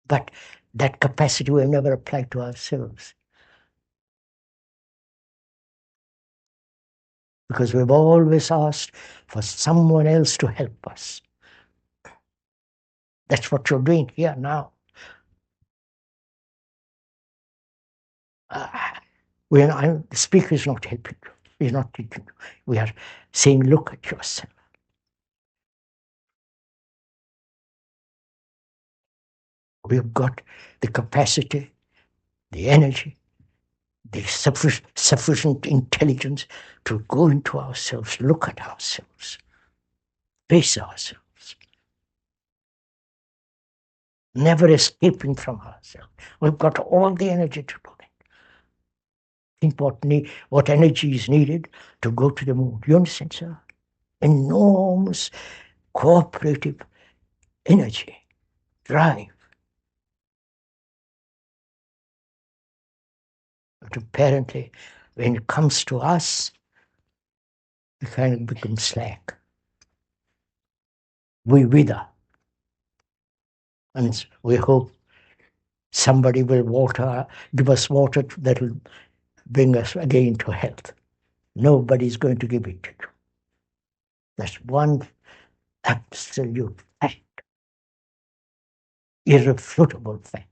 [SPEAKER 2] But that capacity we have never applied to ourselves. Because we've always asked for someone else to help us. That's what you're doing here now. The speaker is not helping you. He's not teaching you. We are saying, look at yourself. We've got the capacity, the energy, the sufficient intelligence to go into ourselves, look at ourselves, face ourselves, never escaping from ourselves. We've got all the energy to do that. Think what energy is needed to go to the moon. You understand, sir? Enormous cooperative energy, drive. But apparently, when it comes to us, we kind of become slack. We wither. And we hope somebody will give us water that will bring us again to health. Nobody's going to give it to you. That's one absolute fact, irrefutable fact.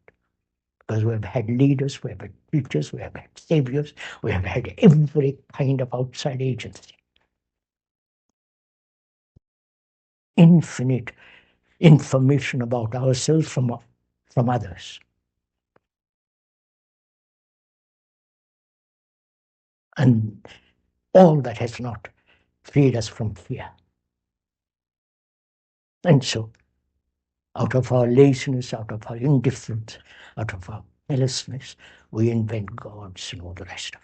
[SPEAKER 2] Because we have had leaders, we have had preachers, we have had saviors, we have had every kind of outside agency. Infinite information about ourselves from others. And all that has not freed us from fear. And so, out of our laziness, out of our indifference, out of our carelessness, we invent gods and all the rest of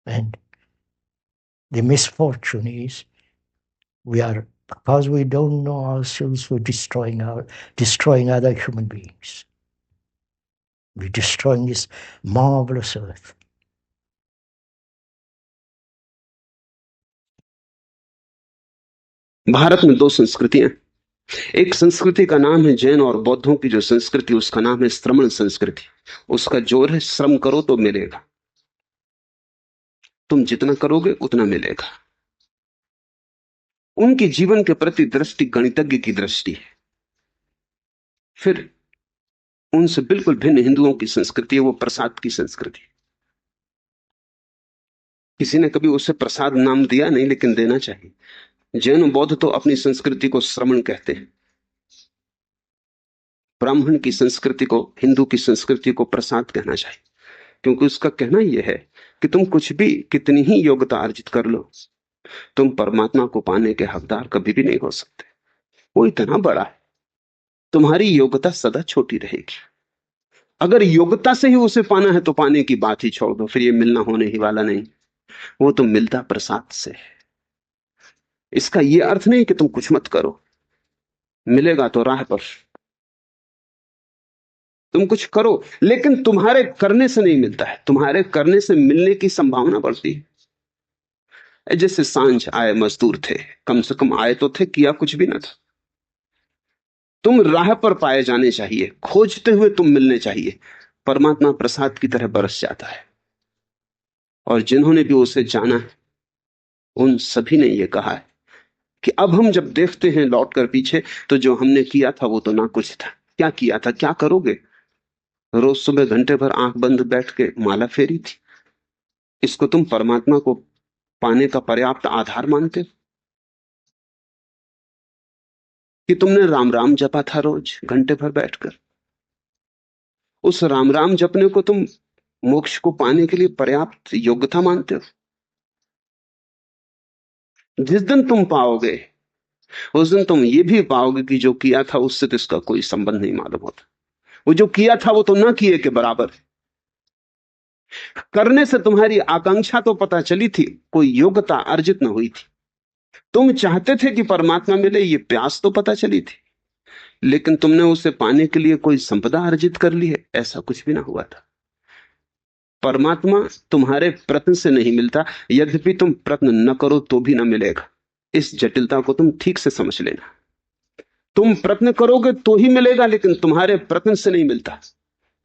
[SPEAKER 2] it. And the misfortune is, because we don't know ourselves, we're destroying other human beings. We're destroying this marvelous earth.
[SPEAKER 1] Bharat में दो संस्कृतियां, एक संस्कृति का नाम है जैन और बौद्धों की जो संस्कृति, उसका नाम है श्रमण संस्कृति। उसका जोर है श्रम करो तो मिलेगा। तुम जितना करोगे उतना मिलेगा। उनके जीवन के प्रति दृष्टि गणितज्ञ की दृष्टि है। फिर उनसे बिल्कुल भिन्न हिंदुओं की संस्कृति है, वो प्रसाद की संस्कृति। किसी ने कभी उसे प्रसाद नाम दिया नहीं, लेकिन देना चाहिए। जैन बौद्ध तो अपनी संस्कृति को श्रमण कहते हैं, ब्राह्मण की संस्कृति को, हिंदू की संस्कृति को प्रसाद कहना चाहिए, क्योंकि उसका कहना यह है कि तुम कुछ भी, कितनी ही योग्यता अर्जित कर लो, तुम परमात्मा को पाने के हकदार कभी भी नहीं हो सकते। वो इतना बड़ा है, तुम्हारी योग्यता सदा छोटी रहेगी। अगर योग्यता से ही उसे पाना है तो पाने की बात ही छोड़ दो, फिर ये मिलना होने ही वाला नहीं। वो तो मिलता प्रसाद से है। इसका ये अर्थ नहीं कि तुम कुछ मत करो, मिलेगा तो राह पर, तुम कुछ करो, लेकिन तुम्हारे करने से नहीं मिलता है, तुम्हारे करने से मिलने की संभावना बढ़ती है। जैसे सांझ आए मजदूर थे, कम से कम आए तो थे, किया कुछ भी ना था। तुम राह पर पाए जाने चाहिए, खोजते हुए तुम मिलने चाहिए। परमात्मा प्रसाद की तरह बरस जाता है। और जिन्होंने भी उसे जाना है उन सभी ने यह कहा है कि अब हम जब देखते हैं लौट कर पीछे, तो जो हमने किया था वो तो ना कुछ था। क्या किया था, क्या करोगे? रोज सुबह घंटे भर आंख बंद बैठ के माला फेरी थी। इसको तुम परमात्मा को पाने का पर्याप्त आधार मानते हो? कि तुमने राम राम जपा था रोज घंटे भर बैठकर? उस राम राम जपने को तुम मोक्ष को पाने के लिए पर्याप्त योग्यता मानते हो? जिस दिन तुम पाओगे उस दिन तुम ये भी पाओगे कि जो किया था उससे तो इसका कोई संबंध नहीं मालूम होता। वो जो किया था वो तो ना किए के बराबर है। करने से तुम्हारी आकांक्षा तो पता चली थी, कोई योग्यता अर्जित न हुई थी। तुम चाहते थे कि परमात्मा मिले, ये प्यास तो पता चली थी, लेकिन तुमने उसे पाने के लिए कोई संपदा अर्जित कर ली है, ऐसा कुछ भी ना हुआ था। परमात्मा तुम्हारे प्रयत्न से नहीं मिलता, यद्यपि तुम प्रयत्न न करो तो भी ना मिलेगा। इस जटिलता को तुम ठीक से समझ लेना। तुम प्रयत्न करोगे तो ही मिलेगा, लेकिन तुम्हारे प्रयत्न से नहीं मिलता,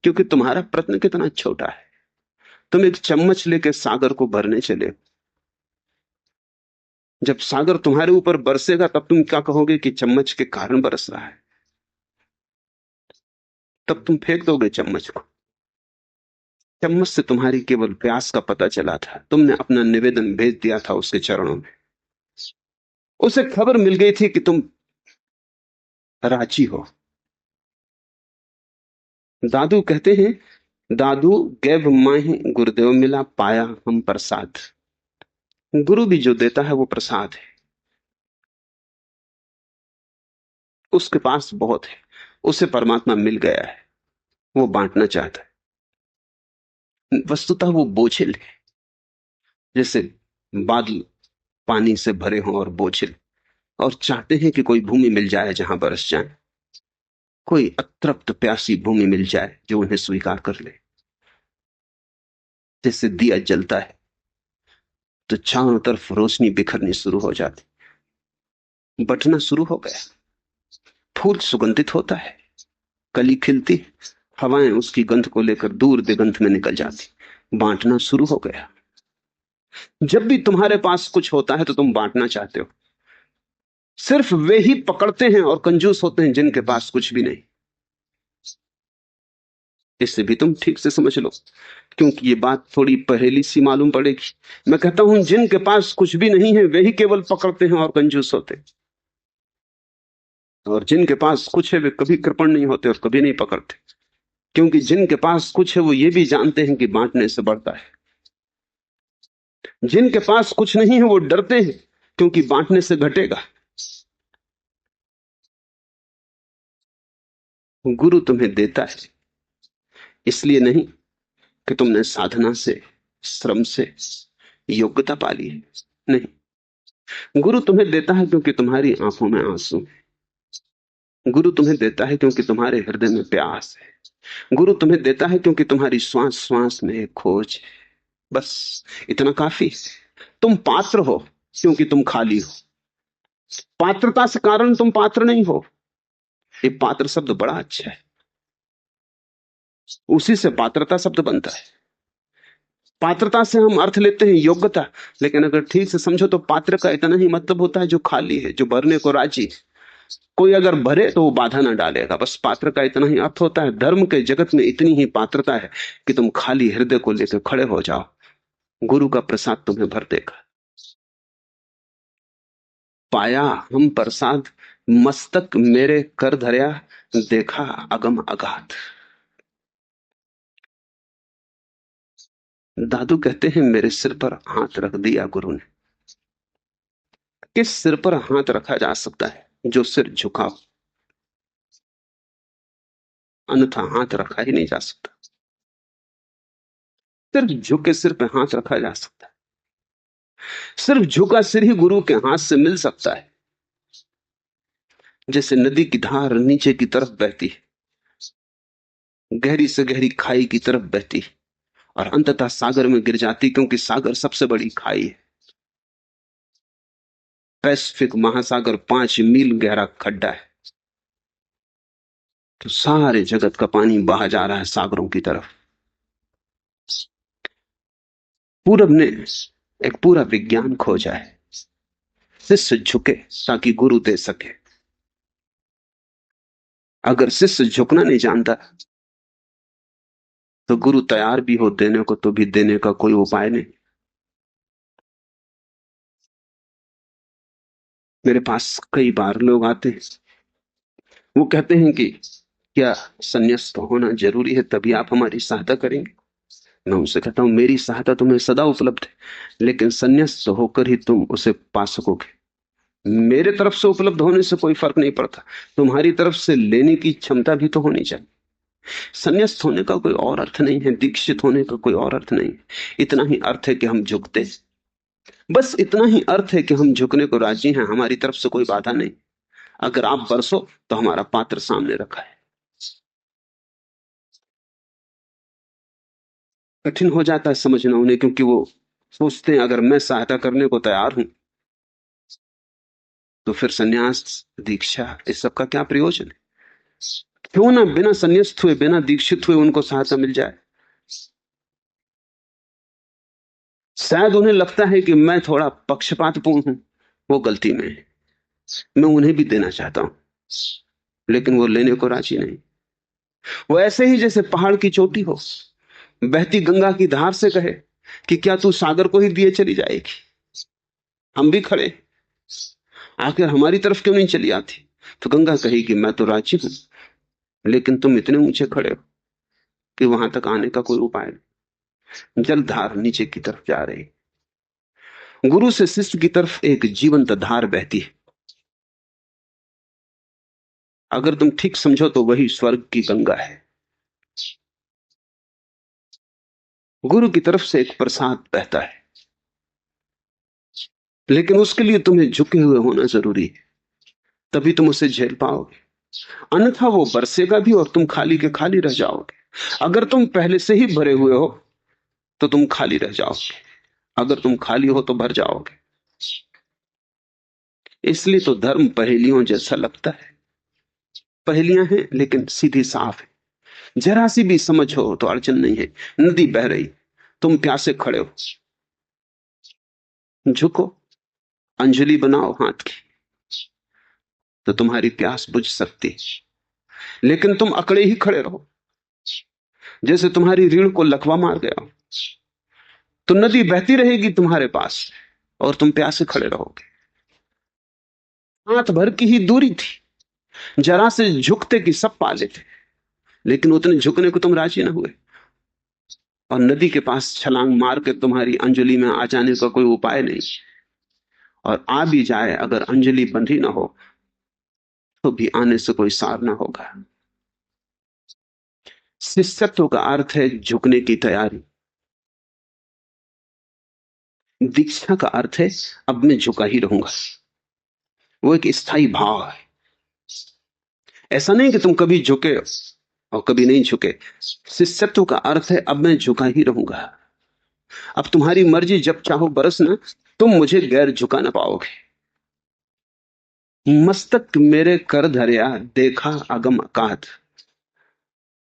[SPEAKER 1] क्योंकि तुम्हारा प्रयत्न कितना छोटा है। तुम एक चम्मच लेके सागर को भरने चले, जब सागर तुम्हारे ऊपर बरसेगा तब तुम क्या कहोगे कि चम्मच के कारण बरस रहा है? तब तुम फेंक दोगे चम्मच को। चम्मच से तुम्हारी केवल प्यास का पता चला था, तुमने अपना निवेदन भेज दिया था उसके चरणों में। उसे खबर मिल गई थी कि तुम राजी हो। दादू कहते हैं, दादू गैब माही गुरुदेव मिला, पाया हम प्रसाद। गुरु भी जो देता है वो प्रसाद है। उसके पास बहुत है, उसे परमात्मा मिल गया है, वो बांटना चाहता है। वस्तुतः वो बोझिल है, जैसे बादल पानी से भरे हों और बोझिल, और चाहते हैं कि कोई भूमि मिल जाए जहां बरस जाए, कोई अतृप्त प्यासी भूमि मिल जाए जो उन्हें स्वीकार कर ले। जैसे दिया जलता है तो चारों तरफ रोशनी बिखरनी शुरू हो जाती, बटना शुरू हो गया, फूल सुगंधित होता है, कली खिलती, हवाएं उसकी गंध को लेकर दूर दिगंत में निकल जाती, बांटना शुरू हो गया। जब भी तुम्हारे पास कुछ होता है तो तुम बांटना चाहते हो। सिर्फ वे ही पकड़ते हैं और कंजूस होते हैं जिनके पास कुछ भी नहीं। इससे भी तुम ठीक से समझ लो, क्योंकि ये बात थोड़ी पहेली सी मालूम पड़ेगी। मैं कहता हूं जिनके पास कुछ भी नहीं है वे ही केवल पकड़ते हैं और कंजूस होते हैं, और जिनके पास कुछ है वे कभी कृपण नहीं होते और कभी नहीं पकड़ते, क्योंकि जिनके पास कुछ है वो ये भी जानते हैं कि बांटने से बढ़ता है। जिनके पास कुछ नहीं है वो डरते हैं क्योंकि बांटने से घटेगा। गुरु तुम्हें देता है इसलिए नहीं कि तुमने साधना से, श्रम से योग्यता पा ली है, नहीं। गुरु तुम्हें देता है क्योंकि तुम्हारी आंखों में आंसू है। गुरु तुम्हें देता है क्योंकि तुम्हारे हृदय में प्यास है। गुरु तुम्हें देता है क्योंकि तुम्हारी श्वास श्वास में एक खोज है। बस इतना काफी। तुम पात्र हो क्योंकि तुम खाली हो। पात्रता से कारण तुम पात्र नहीं हो। ये पात्र शब्द बड़ा अच्छा है, उसी से पात्रता शब्द बनता है। पात्रता से हम अर्थ लेते हैं योग्यता, लेकिन अगर ठीक से समझो तो पात्र का इतना ही मतलब होता है जो खाली है, जो भरने को राजी है। कोई अगर भरे तो वो बाधा ना डालेगा, बस पात्र का इतना ही अर्थ होता है। धर्म के जगत में इतनी ही पात्रता है कि तुम खाली हृदय को लेकर खड़े हो जाओ, गुरु का प्रसाद तुम्हें भर देगा। पाया हम प्रसाद, मस्तक मेरे कर धरया, देखा अगम अगाध। दादू कहते हैं मेरे सिर पर हाथ रख दिया गुरु ने। किस सिर पर हाथ रखा जा सकता है? जो सिर झुका हो, अन्यथा हाथ रखा ही नहीं जा सकता। सिर्फ झुके सिर पे हाथ रखा जा सकता है। सिर्फ झुका सिर ही गुरु के हाथ से मिल सकता है। जैसे नदी की धार नीचे की तरफ बहती है, गहरी से गहरी खाई की तरफ बहती है और अंततः सागर में गिर जाती, क्योंकि सागर सबसे बड़ी खाई है। पैसिफिक महासागर 5 मील गहरा खड्डा है, तो सारे जगत का पानी बहा जा रहा है सागरों की तरफ। पूरब ने एक पूरा विज्ञान खोजा है, शिष्य झुके ताकि गुरु दे सके। अगर शिष्य झुकना नहीं जानता तो गुरु तैयार भी हो देने को तो भी देने का कोई उपाय नहीं। मेरे पास कई बार लोग आते हैं, वो कहते हैं कि क्या संन्यास्त होना जरूरी है तभी आप हमारी सहायता करेंगे? मैं उनसे कहता हूं मेरी सहायता तुम्हें सदा उपलब्ध है, लेकिन संन्यास्त होकर ही तुम उसे पा सकोगे। मेरे तरफ से उपलब्ध होने से कोई फर्क नहीं पड़ता, तुम्हारी तरफ से लेने की क्षमता भी तो होनी चाहिए। संन्यास्त होने का कोई और अर्थ नहीं है, दीक्षित होने का कोई और अर्थ नहीं है। इतना ही अर्थ है कि हम झुकते, बस इतना ही अर्थ है कि हम झुकने को राजी हैं, हमारी तरफ से कोई बाधा नहीं। अगर आप बरसो तो हमारा पात्र सामने रखा है। कठिन हो जाता है समझना उन्हें, क्योंकि वो सोचते हैं अगर मैं सहायता करने को तैयार हूं तो फिर सन्यास दीक्षा इस सब का क्या प्रयोजन है? क्यों ना बिना संन्यास्त हुए बिना दीक्षित हुए उनको सहायता मिल जाए। शायद उन्हें लगता है कि मैं थोड़ा पक्षपातपूर्ण हूं, वो गलती में है। मैं उन्हें भी देना चाहता हूं, लेकिन वो लेने को राजी नहीं। वो ऐसे ही जैसे पहाड़ की चोटी हो, बहती गंगा की धार से कहे कि क्या तू सागर को ही दिए चली जाएगी? हम भी खड़े, आखिर हमारी तरफ क्यों नहीं चली आती? तो गंगा कहेगी मैं तो राजी हूं, लेकिन तुम इतने ऊंचे खड़े हो कि वहां तक आने का कोई उपाय नहीं। जलधार नीचे की तरफ जा रही, गुरु से शिष्य की तरफ एक जीवंत धार बहती है। अगर तुम ठीक समझो तो वही स्वर्ग की गंगा है। गुरु की तरफ से एक प्रसाद बहता है, लेकिन उसके लिए तुम्हें झुके हुए होना जरूरी है, तभी तुम उसे झेल पाओगे। अन्यथा वो बरसेगा भी और तुम खाली के खाली रह जाओगे। अगर तुम पहले से ही भरे हुए हो तो तुम खाली रह जाओगे, अगर तुम खाली हो तो भर जाओगे। इसलिए तो धर्म पहेलियों जैसा लगता है। पहेलियां हैं लेकिन सीधी साफ है, जरा सी भी समझ हो तो अड़चन नहीं है। नदी बह रही, तुम प्यासे खड़े हो, झुको, अंजलि बनाओ हाथ की, तो तुम्हारी प्यास बुझ सकती है। लेकिन तुम अकड़े ही खड़े रहो, जैसे तुम्हारी रीढ़ को लकवा मार गया हो, तो नदी बहती रहेगी तुम्हारे पास और तुम प्यासे खड़े रहोगे। हाथ भर की ही दूरी थी, जरा से झुकते कि सब पा लेते, लेकिन उतने झुकने को तुम राजी ना हुए। और नदी के पास छलांग मार के तुम्हारी अंजलि में आ जाने का कोई उपाय नहीं, और आ भी जाए अगर अंजलि बंधी ना हो तो भी आने से कोई सार ना होगा। शिष्यत्व का अर्थ है झुकने की तैयारी, दीक्षा का अर्थ है अब मैं झुका ही रहूंगा। वो एक स्थायी भाव है। ऐसा नहीं कि तुम कभी झुके और कभी नहीं झुके। शिष्यत्व का अर्थ है अब मैं झुका ही रहूंगा। अब तुम्हारी मर्जी, जब चाहो बरसना, तुम मुझे गैर झुका ना पाओगे। मस्तक मेरे कर धरया, देखा अगम अकाध।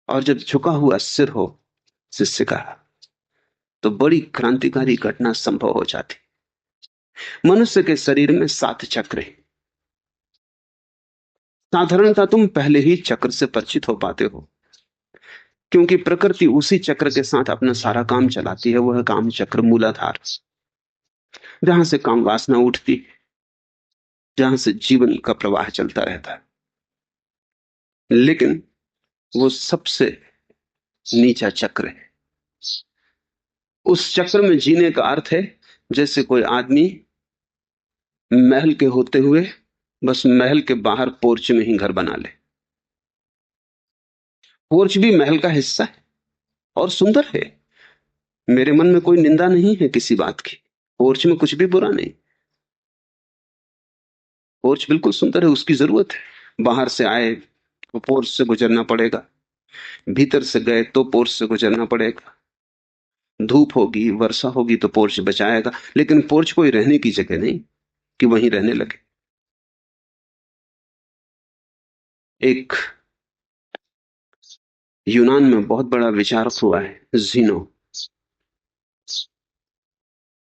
[SPEAKER 1] और जब झुका हुआ सिर हो शिष्य का, तो बड़ी क्रांतिकारी घटना संभव हो जाती। मनुष्य के शरीर में 7 चक्र हैं। साधारणतः तुम पहले ही चक्र से परिचित हो पाते हो, क्योंकि प्रकृति उसी चक्र के साथ अपना सारा काम चलाती है। वह काम चक्र मूलाधार, जहां से काम वासना उठती, जहां से जीवन का प्रवाह चलता रहता है। लेकिन वो सबसे नीचा चक्र है। उस चक्र में जीने का अर्थ है जैसे कोई आदमी महल के होते हुए बस महल के बाहर पोर्च में ही घर बना ले। पोर्च भी महल का हिस्सा है और सुंदर है। मेरे मन में कोई निंदा नहीं है किसी बात की। पोर्च में कुछ भी बुरा नहीं। पोर्च बिल्कुल सुंदर है, उसकी जरूरत है। बाहर से आए तो पोर्च से गुजरना पड़ेगा, भीतर से गए तो पोर्च से गुजरना पड़ेगा। धूप होगी, वर्षा होगी तो पोर्च बचाएगा, लेकिन पोर्च कोई रहने की जगह नहीं कि वहीं रहने लगे। एक यूनान में बहुत बड़ा विचारक हुआ है, जीनो।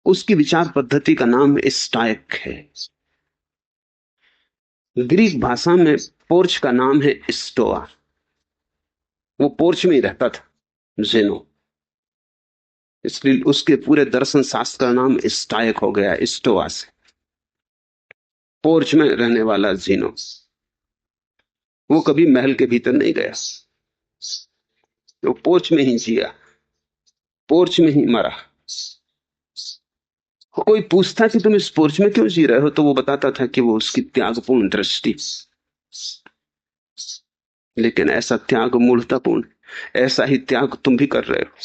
[SPEAKER 1] उसकी विचार पद्धति का नाम स्टाइक है। ग्रीक भाषा में पोर्च का नाम है स्टोआ। वो पोर्च में ही रहता था, जेनो। इसलिए उसके पूरे दर्शन शास्त्र का नाम स्टाइक हो गया, स्टोआ से। पोर्च में रहने वाला जीनो। वो कभी महल के भीतर नहीं गया, वो पोर्च में ही जिया, पोर्च में ही मरा। कोई पूछता कि तुम इस पोर्च में क्यों जी रहे हो, तो वो बताता था कि वो उसकी त्यागपूर्ण दृष्टि। लेकिन ऐसा त्याग मूढ़तापूर्ण, ऐसा ही त्याग तुम भी कर रहे हो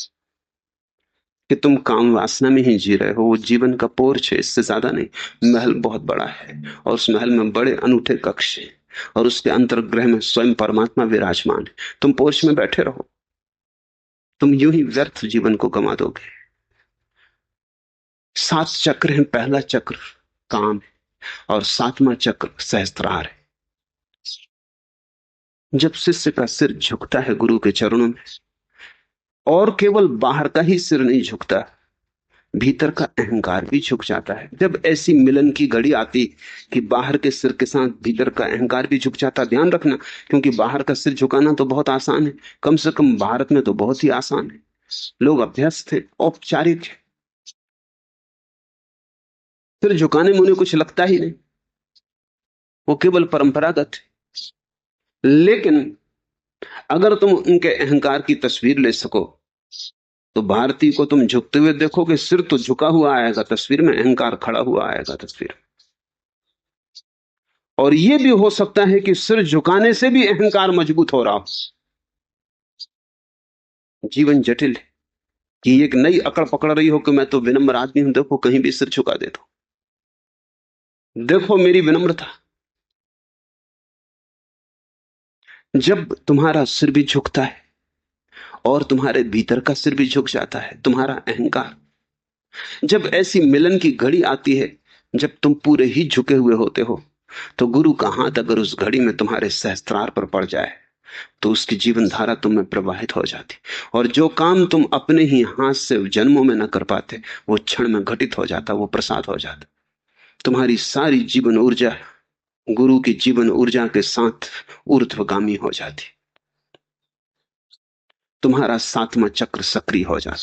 [SPEAKER 1] कि तुम काम वासना में ही जी रहे हो। वो जीवन का पोर्च है, इससे ज्यादा नहीं। महल बहुत बड़ा है और उस महल में बड़े अनूठे कक्ष हैं और उसके अंतर्गृह में स्वयं परमात्मा विराजमान है। तुम पोर्च में बैठे रहो, तुम यूं ही व्यर्थ जीवन को गंवा दोगे। 7 चक्र हैं। पहला चक्र काम है और 7वां चक्र सहस्त्रार है। जब शिष्य का सिर झुकता है गुरु के चरणों में, और केवल बाहर का ही सिर नहीं झुकता, भीतर का अहंकार भी झुक जाता है। जब ऐसी मिलन की घड़ी आती कि बाहर के सिर के साथ भीतर का अहंकार भी झुक जाता, ध्यान रखना, क्योंकि बाहर का सिर झुकाना तो बहुत आसान है, कम से कम भारत में तो बहुत ही आसान है। लोग अभ्यस्त थे, औपचारिक है। सिर झुकाने में उन्हें कुछ लगता ही नहीं, वो केवल परंपरागत है। लेकिन अगर तुम उनके अहंकार की तस्वीर ले सको तो भारतीय को तुम झुकते हुए देखोगे, सिर तो झुका हुआ आएगा तस्वीर में, अहंकार खड़ा हुआ आएगा तस्वीर में। और यह भी हो सकता है कि सिर झुकाने से भी अहंकार मजबूत हो रहा हो। जीवन जटिल है कि एक नई अकड़ पकड़ रही हो कि मैं तो विनम्र आदमी हूं, देखो कहीं भी सिर झुका दे दो, देखो मेरी विनम्रता। जब तुम्हारा सिर भी झुकता है और तुम्हारे भीतर का सिर भी झुक जाता है, तुम्हारा अहंकार, जब ऐसी मिलन की घड़ी आती है, जब तुम पूरे ही झुके हुए होते हो, तो गुरु का हाथ अगर उस घड़ी में तुम्हारे सहस्त्रार पर पड़ जाए तो उसकी जीवन धारा तुम में प्रवाहित हो जाती। और जो काम तुम अपने ही हाथ से जन्मों में न कर पाते, वो क्षण में घटित हो जाता, वो प्रसाद हो जाता। तुम्हारी सारी जीवन ऊर्जा गुरु की जीवन ऊर्जा के साथ ऊर्ध्वगामी हो जाती। तुम्हारा 7वां चक्र सक्रिय हो जाता।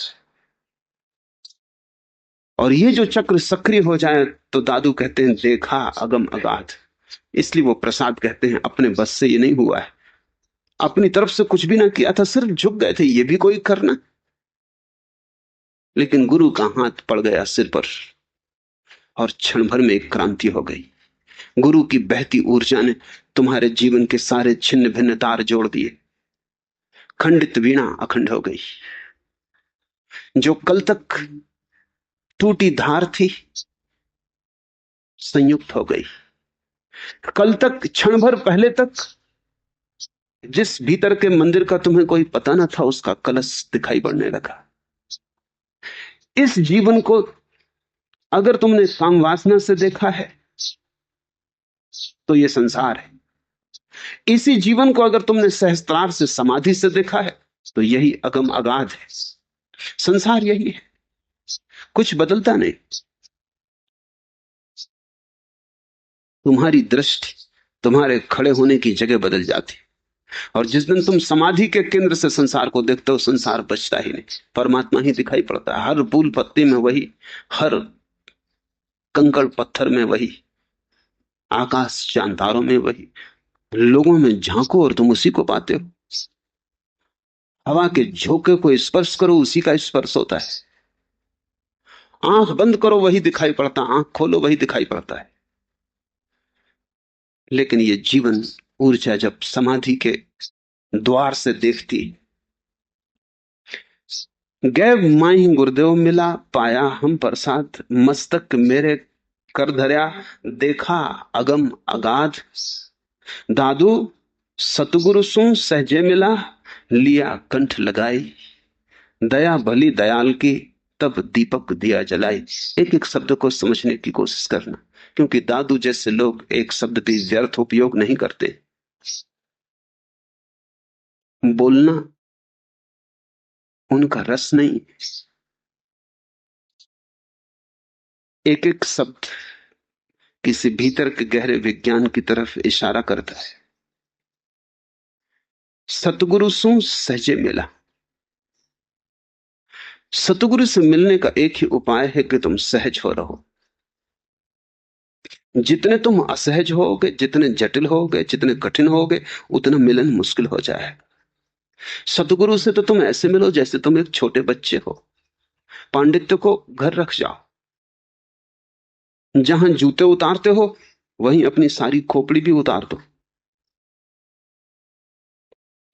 [SPEAKER 1] और ये जो चक्र सक्रिय हो जाए तो दादू कहते हैं देखा अगम अगाध। इसलिए वो प्रसाद कहते हैं अपने बस से ये नहीं हुआ है, अपनी तरफ से कुछ भी ना किया था, सिर्फ झुक गए थे, ये भी कोई करना। लेकिन गुरु का हाथ पड़ गया सिर पर और क्षण भर में एक क्रांति हो गई। गुरु की बहती ऊर्जा ने तुम्हारे जीवन के सारे छिन्न भिन्न तार जोड़ दिए। खंडित वीणा अखंड हो गई। जो कल तक टूटी धार थी संयुक्त हो गई। कल तक, क्षण भर पहले तक जिस भीतर के मंदिर का तुम्हें कोई पता ना था, उसका कलश दिखाई पड़ने लगा। इस जीवन को अगर तुमने काम वासना से देखा है तो यह संसार है। इसी जीवन को अगर तुमने सहस्त्रार से, समाधि से देखा है तो यही अगम अगाध है। संसार यही है। कुछ बदलता नहीं। तुम्हारी दृष्टि तुम्हारे खड़े होने की जगह बदल जाती। और जिस दिन तुम समाधि के केंद्र से संसार को देखते हो, संसार बचता ही नहीं, परमात्मा ही दिखाई पड़ता है। हर फूल पत्ती में वही, हर कंकड़ पत्थर में वही, आकाश चांद तारों में वही। लोगों में झांको और तुम उसी को पाते हो। हवा के झोंके को स्पर्श करो, उसी का स्पर्श होता है। आंख बंद करो वही दिखाई पड़ता, आंख खोलो वही दिखाई पड़ता है। लेकिन ये जीवन ऊर्जा जब समाधि के द्वार से देखती, गैब माही गुरुदेव मिला, पाया हम प्रसाद, मस्तक मेरे कर धर्या, देखा अगम अगाध, दादू सतगुरु सु सहजे मिला, लिया कंठ लगाई, दया भली दयाल की, तब दीपक दिया जलाई। एक एक शब्द को समझने की कोशिश करना, क्योंकि दादू जैसे लोग एक शब्द भी व्यर्थ उपयोग नहीं करते। बोलना उनका रस नहीं, एक एक शब्द किसी भीतर के गहरे विज्ञान की तरफ इशारा करता है। सतगुरु सु सहजे मिला। सतगुरु से मिलने का एक ही उपाय है कि तुम सहज हो रहो। जितने तुम असहज होगे, जितने जटिल होगे, जितने कठिन होगे, उतना मिलन मुश्किल हो जाएगा। सतगुरु से तो तुम ऐसे मिलो जैसे तुम एक छोटे बच्चे हो। पांडित्य को घर रख जाओ, जहां जूते उतारते हो वहीं अपनी सारी खोपड़ी भी उतार दो।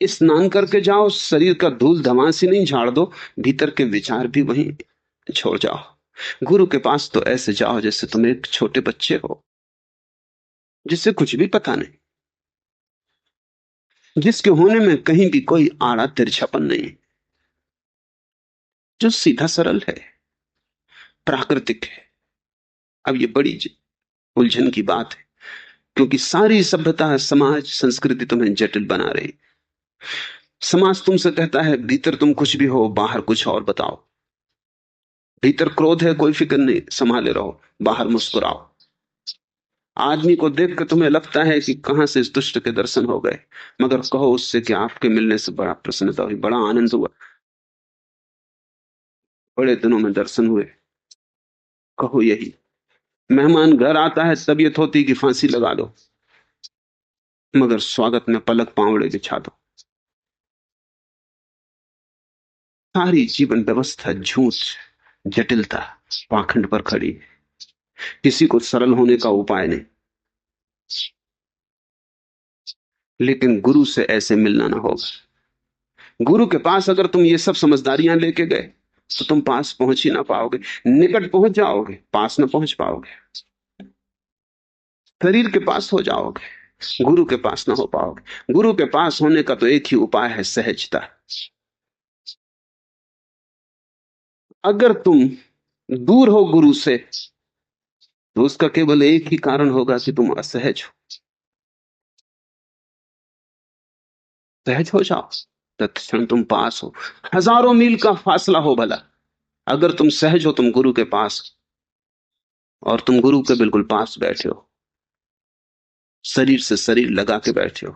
[SPEAKER 1] स्नान करके जाओ, शरीर का धूल धमासी नहीं झाड़ दो, भीतर के विचार भी वहीं छोड़ जाओ। गुरु के पास तो ऐसे जाओ जैसे तुम एक छोटे बच्चे हो, जिससे कुछ भी पता नहीं, जिसके होने में कहीं भी कोई आड़ा तिरछापन नहीं, जो सीधा सरल है, प्राकृतिक है। अब ये बड़ी उलझन की बात है, क्योंकि सारी सभ्यता, समाज, संस्कृति तुम्हें जटिल बना रही। समाज तुमसे कहता है भीतर तुम कुछ भी हो, बाहर कुछ और बताओ। भीतर क्रोध है, कोई फिक्र नहीं, संभाले रहो, बाहर मुस्कुराओ। आदमी को देख कर तुम्हें लगता है कि कहां से इस दुष्ट के दर्शन हो गए, मगर कहो उससे कि आपके मिलने से बड़ा प्रसन्नता हुई, बड़ा आनंद हुआ, बड़े दिनों में दर्शन हुए। कहो यही। मेहमान घर आता है, तबीयत होती कि फांसी लगा दो, मगर स्वागत में पलक पावड़े बिछा दो। सारी जीवन व्यवस्था झूठ, जटिलता, पाखंड पर खड़ी है। किसी को सरल होने का उपाय नहीं। लेकिन गुरु से ऐसे मिलना ना होगा। गुरु के पास अगर तुम ये सब समझदारियां लेके गए तो तुम पास पहुंच ही ना पाओगे। निकट पहुंच जाओगे, पास ना पहुंच पाओगे। शरीर के पास हो जाओगे, गुरु के पास ना हो पाओगे। गुरु के पास होने का तो एक ही उपाय है, सहजता। अगर तुम दूर हो गुरु से तो उसका केवल एक ही कारण होगा कि तुम असहज हो। सहज हो जाओ, तत्क्षण तुम पास हो। हजारों मील का फासला हो भला, अगर तुम सहज हो, तुम गुरु के पास, और तुम गुरु के बिल्कुल पास बैठे हो, शरीर से शरीर लगा के बैठे हो,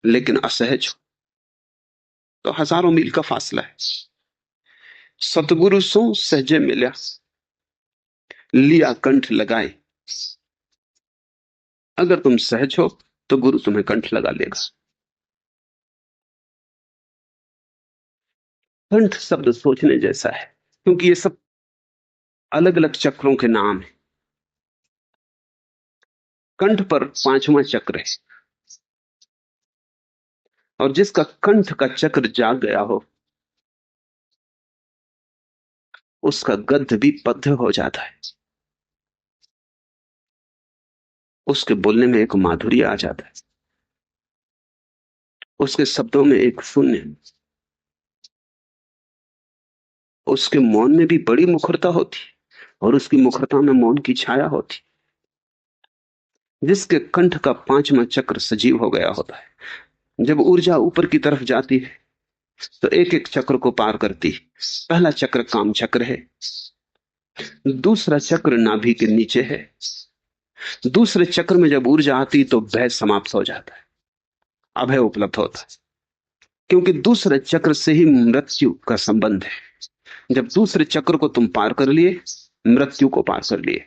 [SPEAKER 1] लेकिन असहज हो, तो हजारों मील का फासला है। सतगुरु सो सहजे मिला, लिया कंठ लगाए। अगर तुम सहज हो तो गुरु तुम्हें कंठ लगा लेगा। कंठ शब्द सोचने जैसा है, क्योंकि ये सब अलग अलग चक्रों के नाम है। कंठ पर पांचवा चक्र है, और जिसका कंठ का चक्र जाग गया हो उसका गद्य भी पद्य हो जाता है। उसके बोलने में एक माधुर्य आ जाता है, उसके शब्दों में एक शून्य, उसके मौन में भी बड़ी मुखरता होती, और उसकी मुखरता में मौन की छाया होती। जिसके कंठ का पांचवा चक्र सजीव हो गया होता है, जब ऊर्जा ऊपर की तरफ जाती है तो एक एक चक्र को पार करती। पहला चक्र काम चक्र है, दूसरा चक्र नाभि के नीचे है। दूसरे चक्र में जब ऊर्जा आती तो भय समाप्त हो जाता है, अभय उपलब्ध होता है, क्योंकि दूसरे चक्र से ही मृत्यु का संबंध है। जब दूसरे चक्र को तुम पार कर लिए, मृत्यु को पार कर लिए।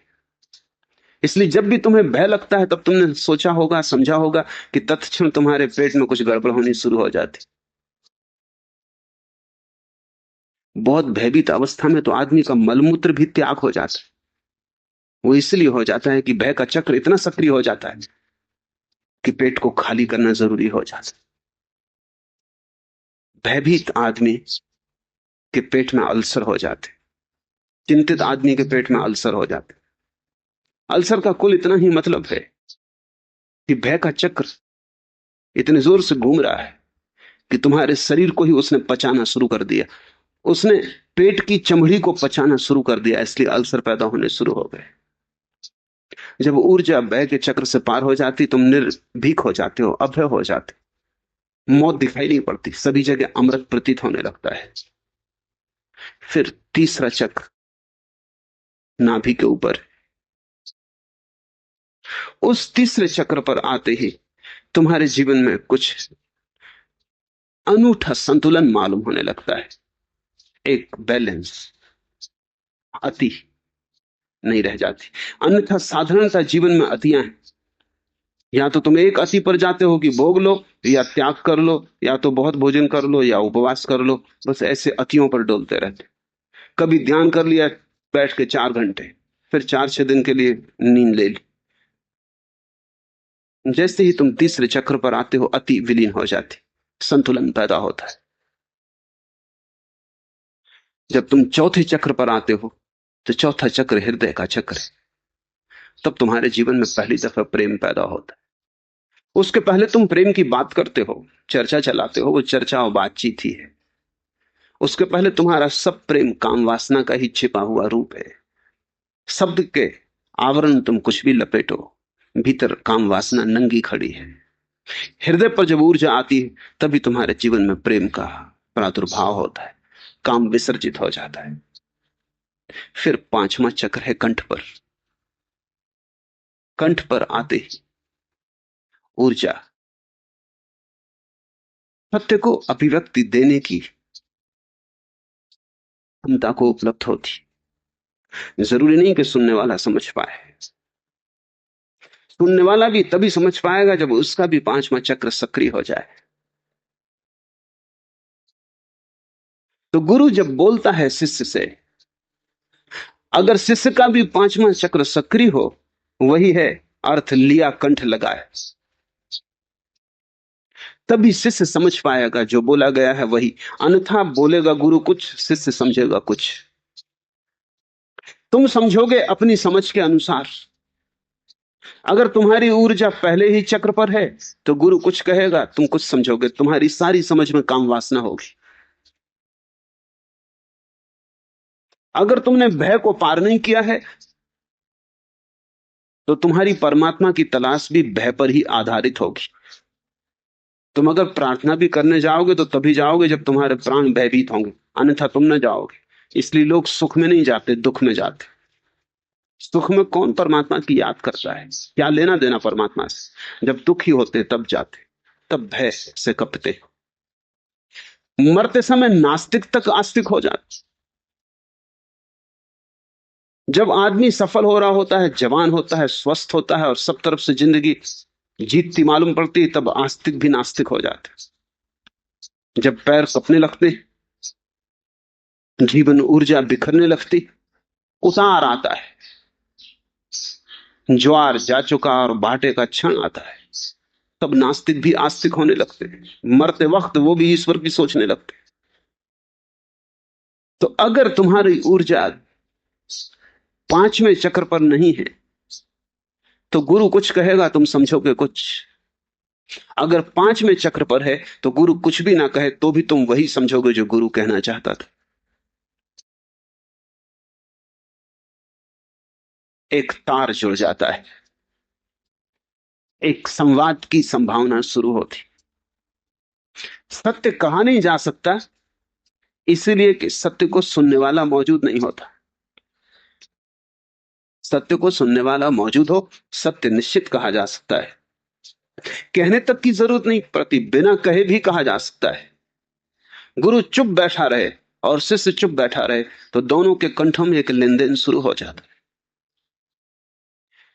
[SPEAKER 1] इसलिए जब भी तुम्हें भय लगता है तब तुमने सोचा होगा, समझा होगा कि तत्क्षण तुम्हारे पेट में कुछ गड़बड़ होनी शुरू हो जाती। बहुत भयभीत अवस्था में तो आदमी का मलमूत्र भी त्याग हो जाता है। वो इसलिए हो जाता है कि भय का चक्र इतना सक्रिय हो जाता है कि पेट को खाली करना जरूरी हो जाता है। भयभीत आदमी के पेट में अल्सर हो जाते, चिंतित आदमी के पेट में अल्सर हो जाते। अल्सर का कुल इतना ही मतलब है कि भय का चक्र इतने जोर से घूम रहा है कि तुम्हारे शरीर को ही उसने पचाना शुरू कर दिया। उसने पेट की चमड़ी को पचाना शुरू कर दिया, इसलिए अल्सर पैदा होने शुरू हो गए। जब ऊर्जा भय के चक्र से पार हो जाती, तुम निर्भीक हो जाते हो, अभय हो जाते, मौत दिखाई नहीं पड़ती, सभी जगह अमृत प्रतीत होने लगता है। फिर तीसरा चक्र नाभि के ऊपर, उस तीसरे चक्र पर आते ही तुम्हारे जीवन में कुछ अनूठा संतुलन मालूम होने लगता है। एक बैलेंस, अति नहीं रह जाती। अन्यथा साधारणता जीवन में अतियां हैं। या तो तुम एक अति पर जाते हो कि भोग लो या त्याग कर लो, या तो बहुत भोजन कर लो या उपवास कर लो, बस ऐसे अतियों पर डोलते रहते। कभी ध्यान कर लिया बैठ के 4 घंटे, फिर 4-6 दिन के लिए नींद ले ली। जैसे ही तुम तीसरे चक्र पर आते हो, अति विलीन हो जाती, संतुलन पैदा होता है। जब तुम चौथे चक्र पर आते हो तो चौथा चक्र हृदय का चक्र है। तब तुम्हारे जीवन में पहली दफा प्रेम पैदा होता है। उसके पहले तुम प्रेम की बात करते हो, चर्चा चलाते हो, वो चर्चा और बातचीत ही है। उसके पहले तुम्हारा सब प्रेम काम वासना का ही छिपा हुआ रूप है। शब्द के आवरण तुम कुछ भी लपेटो, भीतर काम वासना नंगी खड़ी है। हृदय पर जब ऊर्जा आती है तभी तुम्हारे जीवन में प्रेम का प्रादुर्भाव होता है, काम विसर्जित हो जाता है। फिर पांचवा चक्र है कंठ पर। कंठ पर आते ही ऊर्जा सत्य को अभिव्यक्ति देने की क्षमता को उपलब्ध होती। जरूरी नहीं कि सुनने वाला समझ पाए, सुनने वाला भी तभी समझ पाएगा जब उसका भी पांचवा चक्र सक्रिय हो जाए। तो गुरु जब बोलता है शिष्य से, अगर शिष्य का भी पांचवा चक्र सक्रिय हो, वही है अर्थ लिया कंठ लगाए, तभी शिष्य समझ पाएगा जो बोला गया है वही। अन्यथा बोलेगा गुरु कुछ, शिष्य समझेगा कुछ। तुम समझोगे अपनी समझ के अनुसार। अगर तुम्हारी ऊर्जा पहले ही चक्र पर है तो गुरु कुछ कहेगा, तुम कुछ समझोगे, तुम्हारी सारी समझ में काम वासना होगी। अगर तुमने भय को पार नहीं किया है तो तुम्हारी परमात्मा की तलाश भी भय पर ही आधारित होगी। तुम अगर प्रार्थना भी करने जाओगे तो तभी जाओगे जब तुम्हारे प्राण भयभीत होंगे, अन्यथा तुम न जाओगे। इसलिए लोग सुख में नहीं जाते, दुख में जाते। सुख में कौन परमात्मा की याद करता है, क्या लेना देना परमात्मा से। जब दुखी होते तब जाते, तब भय से कपते। मरते समय नास्तिक तक आस्तिक हो जाते। जब आदमी सफल हो रहा होता है, जवान होता है, स्वस्थ होता है और सब तरफ से जिंदगी जीतती मालूम पड़ती, तब आस्तिक भी नास्तिक हो जाते। जब पैर कपने लगते, जीवन ऊर्जा बिखरने लगती, उतार आता है, ज्वार जा चुका और भाटे का क्षण आता है, तब नास्तिक भी आस्तिक होने लगते हैं। मरते वक्त वो भी ईश्वर की सोचने लगते। तो अगर तुम्हारी ऊर्जा पांचवें चक्र पर नहीं है तो गुरु कुछ कहेगा, तुम समझोगे कुछ। अगर पांचवें चक्र पर है तो गुरु कुछ भी ना कहे तो भी तुम वही समझोगे जो गुरु कहना चाहता था। एक तार जुड़ जाता है, एक संवाद की संभावना शुरू होती। सत्य कहा नहीं जा सकता, इसीलिए कि सत्य को सुनने वाला मौजूद नहीं होता। सत्य को सुनने वाला मौजूद हो, सत्य निश्चित कहा जा सकता है। कहने तक की जरूरत नहीं पड़ती, बिना कहे भी कहा जा सकता है। गुरु चुप बैठा रहे और शिष्य चुप बैठा रहे तो दोनों के कंठों में एक लेन देन शुरू हो जाता है।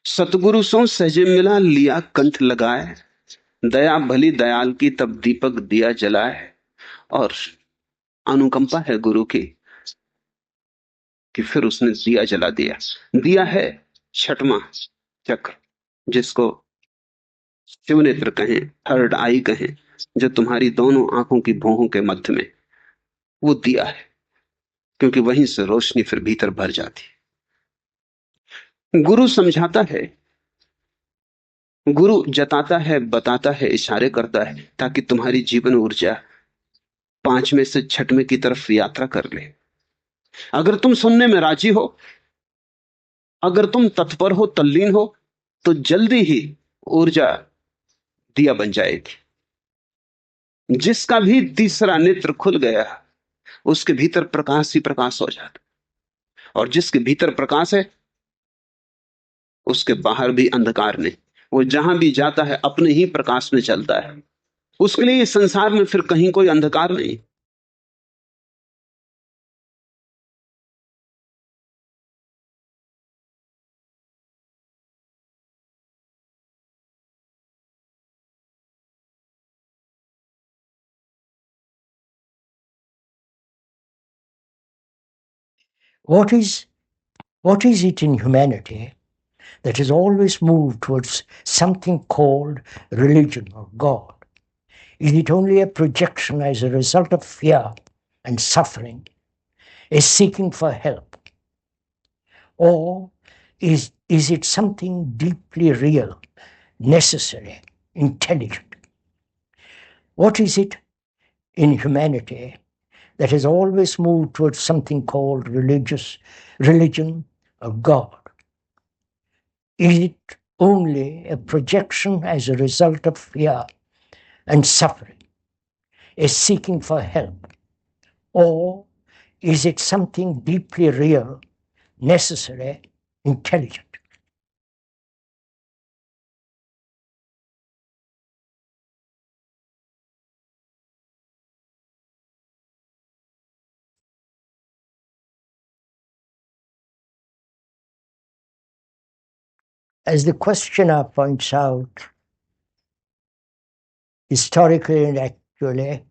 [SPEAKER 1] सतगुरु सो सहजे मिला, लिया कंठ लगाए, दया भली दयाल की तब दीपक दिया जलाए। और अनुकंपा है गुरु की कि फिर उसने दिया जला दिया। दिया है छठवां चक्र, जिसको शिवनेत्र कहें, थर्ड आई कहें, जो तुम्हारी दोनों आंखों की भौहों के मध्य में, वो दिया है, क्योंकि वहीं से रोशनी फिर भीतर भर जाती है। गुरु समझाता है, गुरु जताता है, बताता है, इशारे करता है, ताकि तुम्हारी जीवन ऊर्जा पांचवें से छठवें की तरफ यात्रा कर ले। अगर तुम सुनने में राजी हो, अगर तुम तत्पर हो, तल्लीन हो, तो जल्दी ही ऊर्जा दिया बन जाएगी। जिसका भी तीसरा नेत्र खुल गया, उसके भीतर प्रकाश ही प्रकाश हो जाता, और जिसके भीतर प्रकाश है, उसके बाहर भी अंधकार नहीं। वो जहां भी जाता है अपने ही प्रकाश में चलता है। उसके लिए इस संसार में फिर कहीं कोई अंधकार नहीं।
[SPEAKER 2] What is it in humanity that has always moved towards something called religion or God? Is it only a projection as a result of fear and suffering, a seeking for help? Or is it something deeply real, necessary, intelligent? What is it in humanity that has always moved towards something called religion or God? Is it only a projection as a result of fear and suffering, a seeking for help? Or is it something deeply real, necessary, intelligent? As the questioner points out, historically and actually,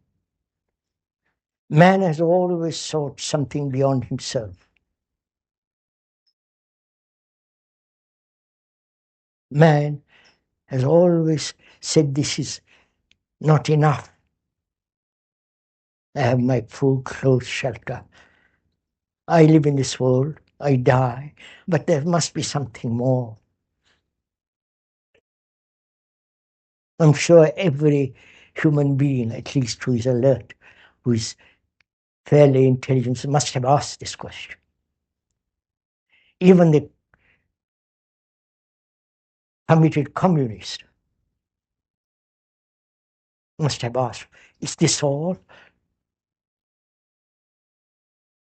[SPEAKER 2] man has always sought something beyond himself. Man has always said, this is not enough. I have my food, clothes, shelter. I live in this world, I die, but there must be something more. I'm sure every human being, at least who is alert, who is fairly intelligent, must have asked this question. Even the committed communist must have asked, is this all?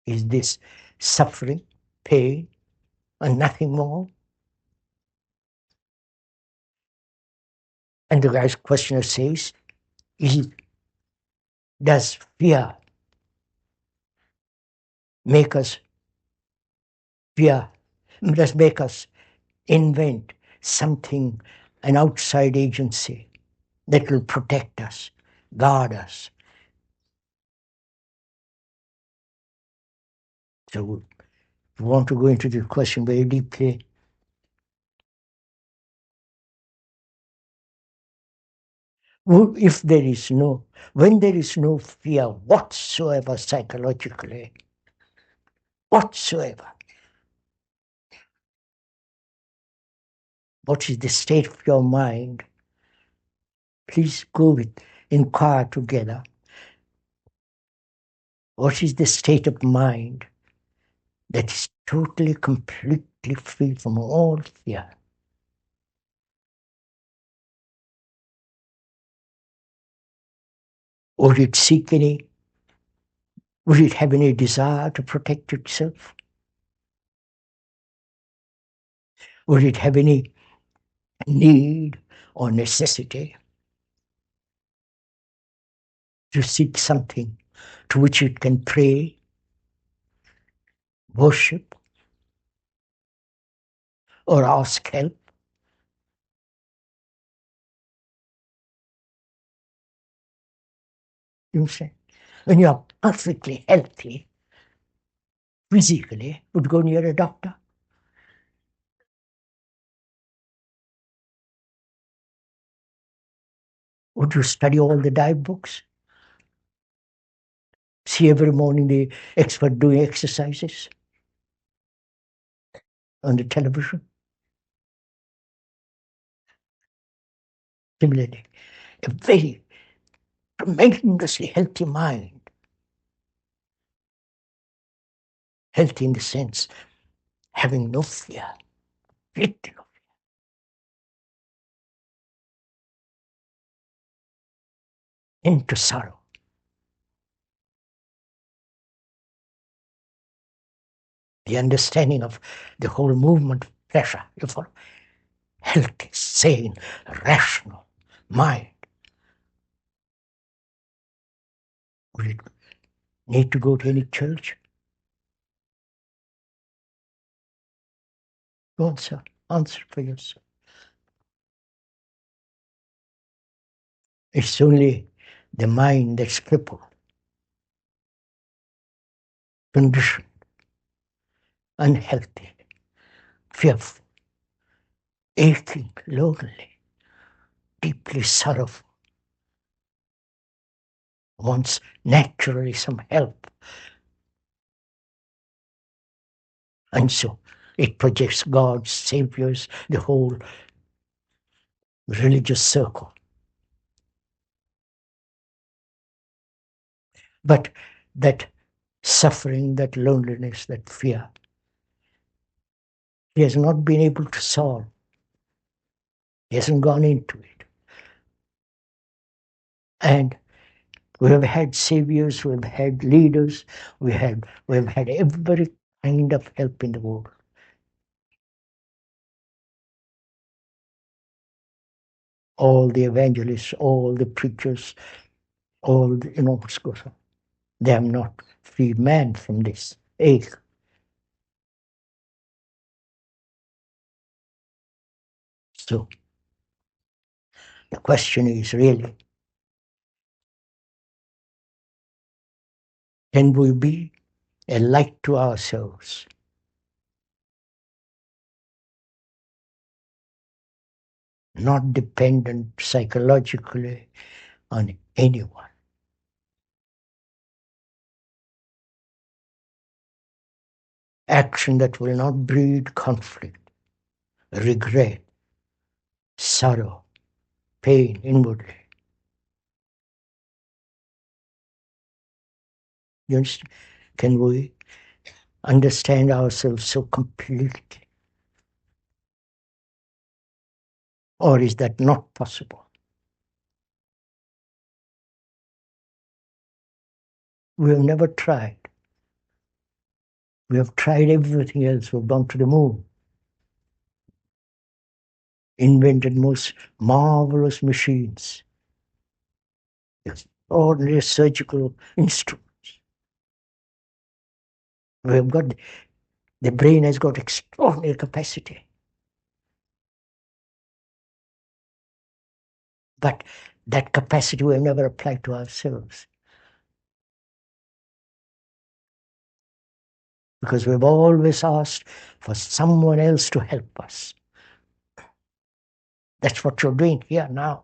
[SPEAKER 2] Is this suffering, pain, and nothing more? And the guy's questioner says, does fear make us fear, does make us invent something, an outside agency that will protect us, guard us? So we want to go into the question very deeply. If there is when there is no fear whatsoever psychologically, whatsoever, what is the state of your mind? Please inquire together. What is the state of mind that is totally, completely free from all fear? Would it have any desire to protect itself? Would it have any need or necessity to seek something to which it can pray, worship, or ask help? You see, when you are perfectly healthy, physically, would go near a doctor? Would you study all the diet books? See every morning the expert doing exercises on the television? Similarly, a very tremendously healthy mind, healthy in the sense having no fear, little of into sorrow. The understanding of the whole movement of pleasure, you follow? Healthy, sane, rational mind. Will it need to go to any church? Go on, sir. Answer for yourself. It's only the mind that's crippled, conditioned, unhealthy, fearful, aching, lonely, deeply sorrowful, wants naturally some help. And so it projects gods, saviors, the whole religious circle. But that suffering, that loneliness, that fear, he has not been able to solve. He hasn't gone into it. And we have had saviors, we have had leaders, we have had every kind of help in the world. All the evangelists, all the preachers, all the, what goes on. They have not freed man from this ache. So the question is really, can we be a light to ourselves? Not dependent psychologically on anyone. Action that will not breed conflict, regret, sorrow, pain inwardly. You understand? Can we understand ourselves so completely? Or is that not possible? We have never tried. We have tried everything else. We've gone to the moon, invented most marvelous machines, extraordinary surgical instruments. We have got, the brain has got extraordinary capacity. But that capacity we have never applied to ourselves. Because we've always asked for someone else to help us. That's what you're doing here now.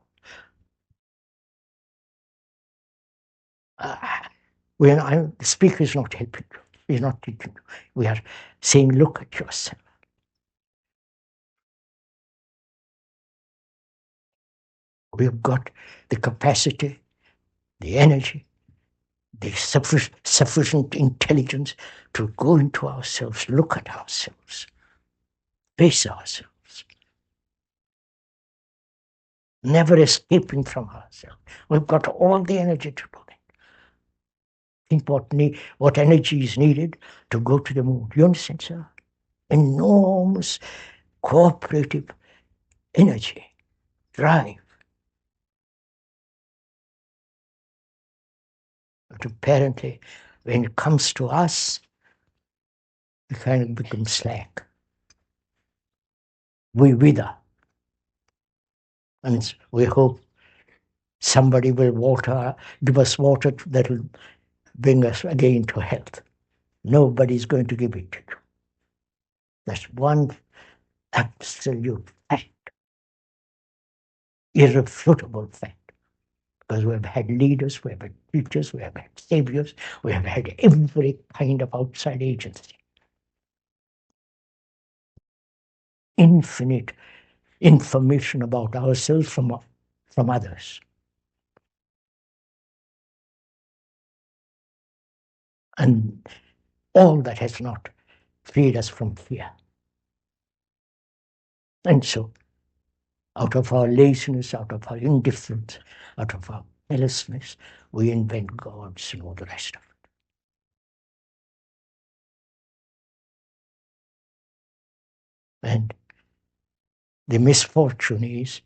[SPEAKER 2] The speaker is not helping you. He's not teaching you. We are saying, look at yourself. We have got the capacity, the energy, the sufficient intelligence to go into ourselves, look at ourselves, face ourselves. never escaping from ourselves. We've got all the energy to do that. Think what energy is needed to go to the moon. You understand, sir? Enormous cooperative energy, drive. But apparently, when it comes to us, we kind of become slack. We wither. And we hope somebody will give us water that will bring us again to health. Nobody's going to give it to you. That's one absolute fact, irrefutable fact. Because we have had leaders, we have had teachers, we have had saviors, we have had every kind of outside agency. Infinite information about ourselves from others. And all that has not freed us from fear. And so, out of our laziness, out of our indifference, out of our carelessness, we invent gods and all the rest of it. And the misfortune is,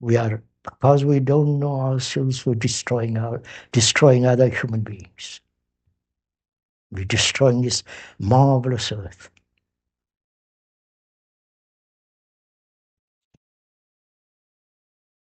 [SPEAKER 2] because we don't know ourselves, we're destroying other human beings. We're destroying this marvelous earth.